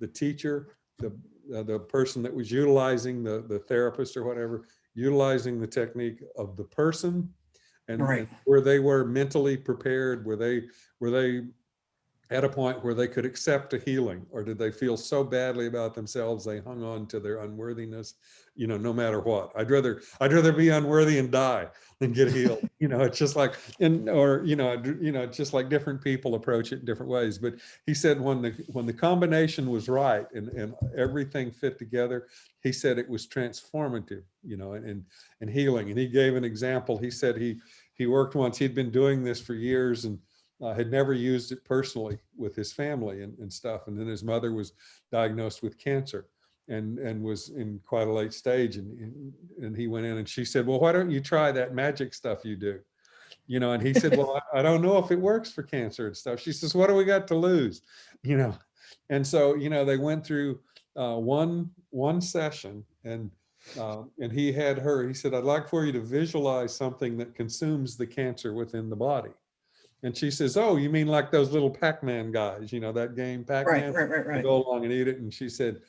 the teacher, the person that was utilizing the therapist or whatever, utilizing the technique of the person, and, right. and where they were mentally prepared, were they at a point where they could accept a healing, or did they feel so badly about themselves they hung on to their unworthiness, no matter what? I'd rather be unworthy and die than get healed. It's just like, just like different people approach it in different ways. But he said when the combination was right and everything fit together, he said it was transformative, and healing. And he gave an example. He said he worked once, he'd been doing this for years, and had never used it personally with his family and stuff. And then his mother was diagnosed with cancer and was in quite a late stage. And he went in and she said, well, why don't you try that magic stuff you do? And he said, well, I don't know if it works for cancer and stuff. She says, what do we got to lose? And so, they went through one session, and he said, I'd like for you to visualize something that consumes the cancer within the body. And she says, oh, you mean like those little Pac-Man guys, that game Pac-Man? Right. Go along and eat it. And she said,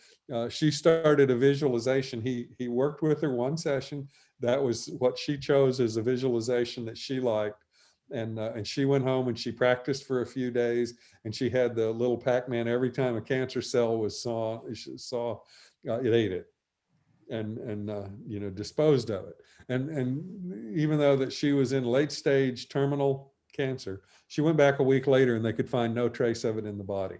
she started a visualization. He worked with her one session. That was what she chose as a visualization that she liked. And she went home and she practiced for a few days, and she had the little Pac-Man. Every time a cancer cell was saw, it ate it and disposed of it. And even though that she was in late stage terminal cancer, she went back a week later and they could find no trace of it in the body.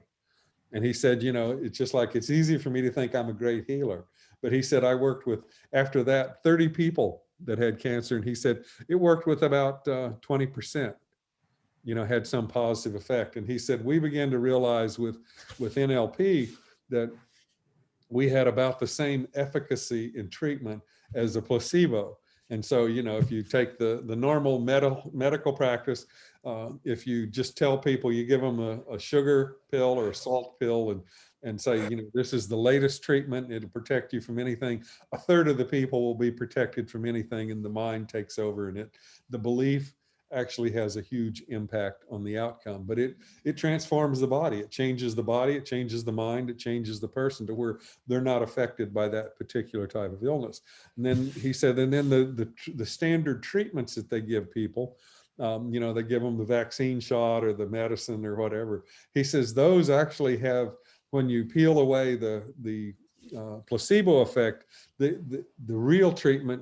And he said, it's just like, it's easy for me to think I'm a great healer. But he said, I worked with, after that, 30 people that had cancer. And he said, it worked with about 20%, had some positive effect. And he said, we began to realize with NLP that we had about the same efficacy in treatment as a placebo. And so, if you take the normal medical practice, if you just tell people, you give them a sugar pill or a salt pill and say, this is the latest treatment, it'll protect you from anything, a third of the people will be protected from anything, and the mind takes over, and the belief actually has a huge impact on the outcome. But it transforms the body. It changes the body, it changes the mind, it changes the person to where they're not affected by that particular type of illness. And then he said, and then the standard treatments that they give people, they give them the vaccine shot or the medicine or whatever. He says those actually have, when you peel away the placebo effect, the real treatment,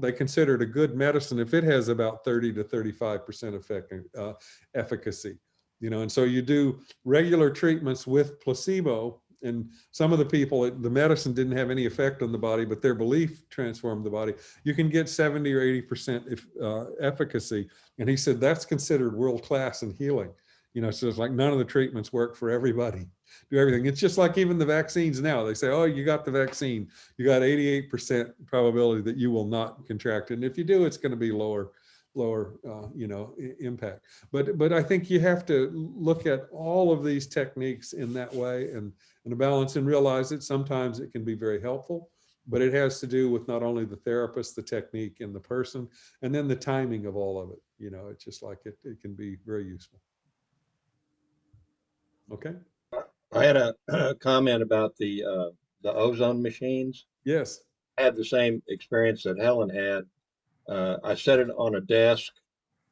they consider it a good medicine if it has about 30 to 35% efficacy. And so you do regular treatments with placebo, and some of the people, the medicine didn't have any effect on the body, but their belief transformed the body. You can get 70 or 80% efficacy. And he said that's considered world-class in healing. So it's like none of the treatments work for everybody, do everything. It's just like even the vaccines now. They say, oh, you got the vaccine, you got 88% probability that you will not contract it. And if you do, it's going to be lower impact. But I think you have to look at all of these techniques in that way and a balance, and realize that sometimes it can be very helpful, but it has to do with not only the therapist, the technique, and the person, and then the timing of all of it. It's just like it can be very useful. Okay. I had a comment about the ozone machines. Yes. I had the same experience that Helen had. I set it on a desk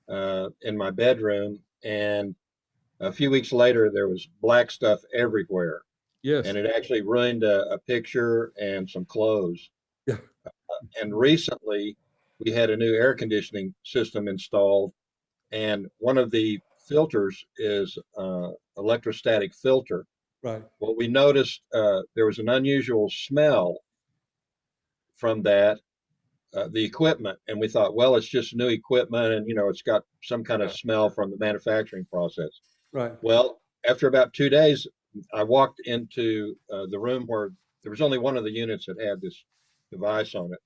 in my bedroom, and a few weeks later, there was black stuff everywhere. Yes. And it actually ruined a picture and some clothes. Yeah. And recently, we had a new air conditioning system installed, and one of the filters is electrostatic filter. Right. Well, we noticed there was an unusual smell from that, the equipment, and we thought, well, it's just new equipment, and it's got some kind of smell from the manufacturing process. Right. Well, after about 2 days, I walked into the room where there was only one of the units that had this device on it,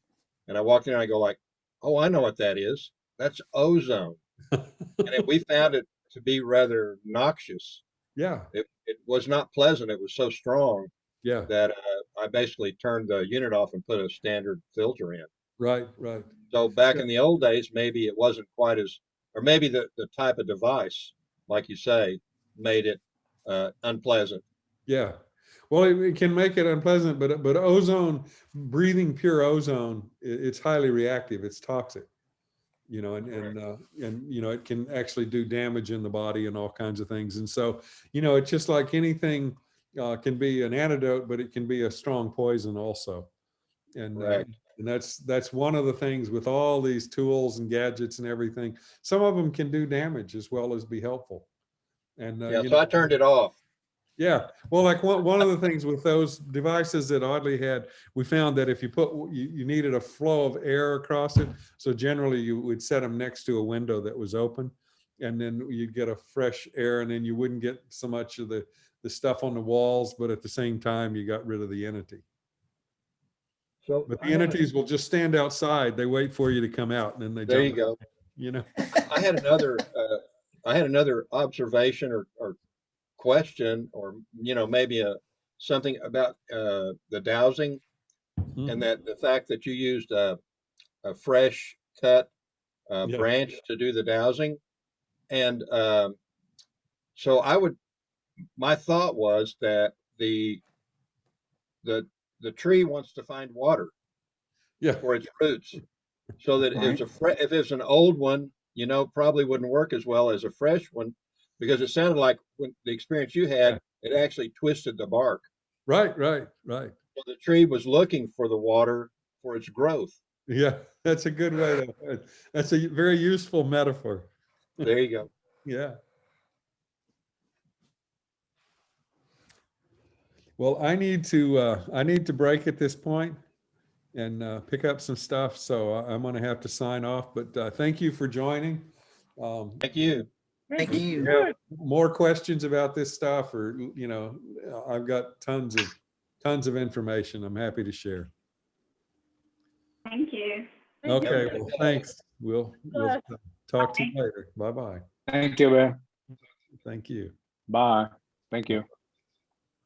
and I walked in and I go like, oh, I know what that is. That's ozone. And we found it to be rather noxious. Yeah. It was not pleasant. It was so strong Yeah. that I basically turned the unit off and put a standard filter in. Right. So back in the old days, maybe it wasn't quite as, or maybe the type of device, like you say, made it unpleasant. Yeah. Well, it can make it unpleasant, but ozone, breathing pure ozone, it's highly reactive. It's toxic. you know, and you know, it can actually do damage in the body and all kinds of things. And so, you know, it's just like anything can be an antidote, but it can be a strong poison also. And Right. and that's one of the things with all these tools and gadgets and everything. Some of them can do damage as well as be helpful. And Yeah, you so know, I turned it off. yeah, well, like one of the things with those devices that Audley had, we found that if you you needed a flow of air across it. So generally you would set them next to a window that was open, and then you'd get a fresh air, and then you wouldn't get so much of the stuff on the walls, but at the same time, you got rid of the entity. So But the entities will just stand outside. They wait for you to come out, and then they there you jump, go. you know? I had another observation or question, or you know, maybe something about the dowsing, and that the fact that you used a fresh cut Yeah. branch to do the dowsing. And so my thought was that the tree wants to find water Yeah. for its roots, so that Right. if it's an old one, you know, probably wouldn't work as well as a fresh one, because it sounded like when the experience you had, it actually twisted the bark. Right. So the tree was looking for the water for its growth. Yeah, that's a good way to, that's a very useful metaphor. There you go. Yeah. Well, I need to break at this point and pick up some stuff. So I'm going to have to sign off, but thank you for joining. Thank you. Thank you. Good. More questions about this stuff, or, you know, I've got tons of information I'm happy to share. Thank you. Thank you. Okay, well, thanks. We'll Bye. talk to you later. Bye-bye. Thank you, man. Thank you. Bye. Thank you.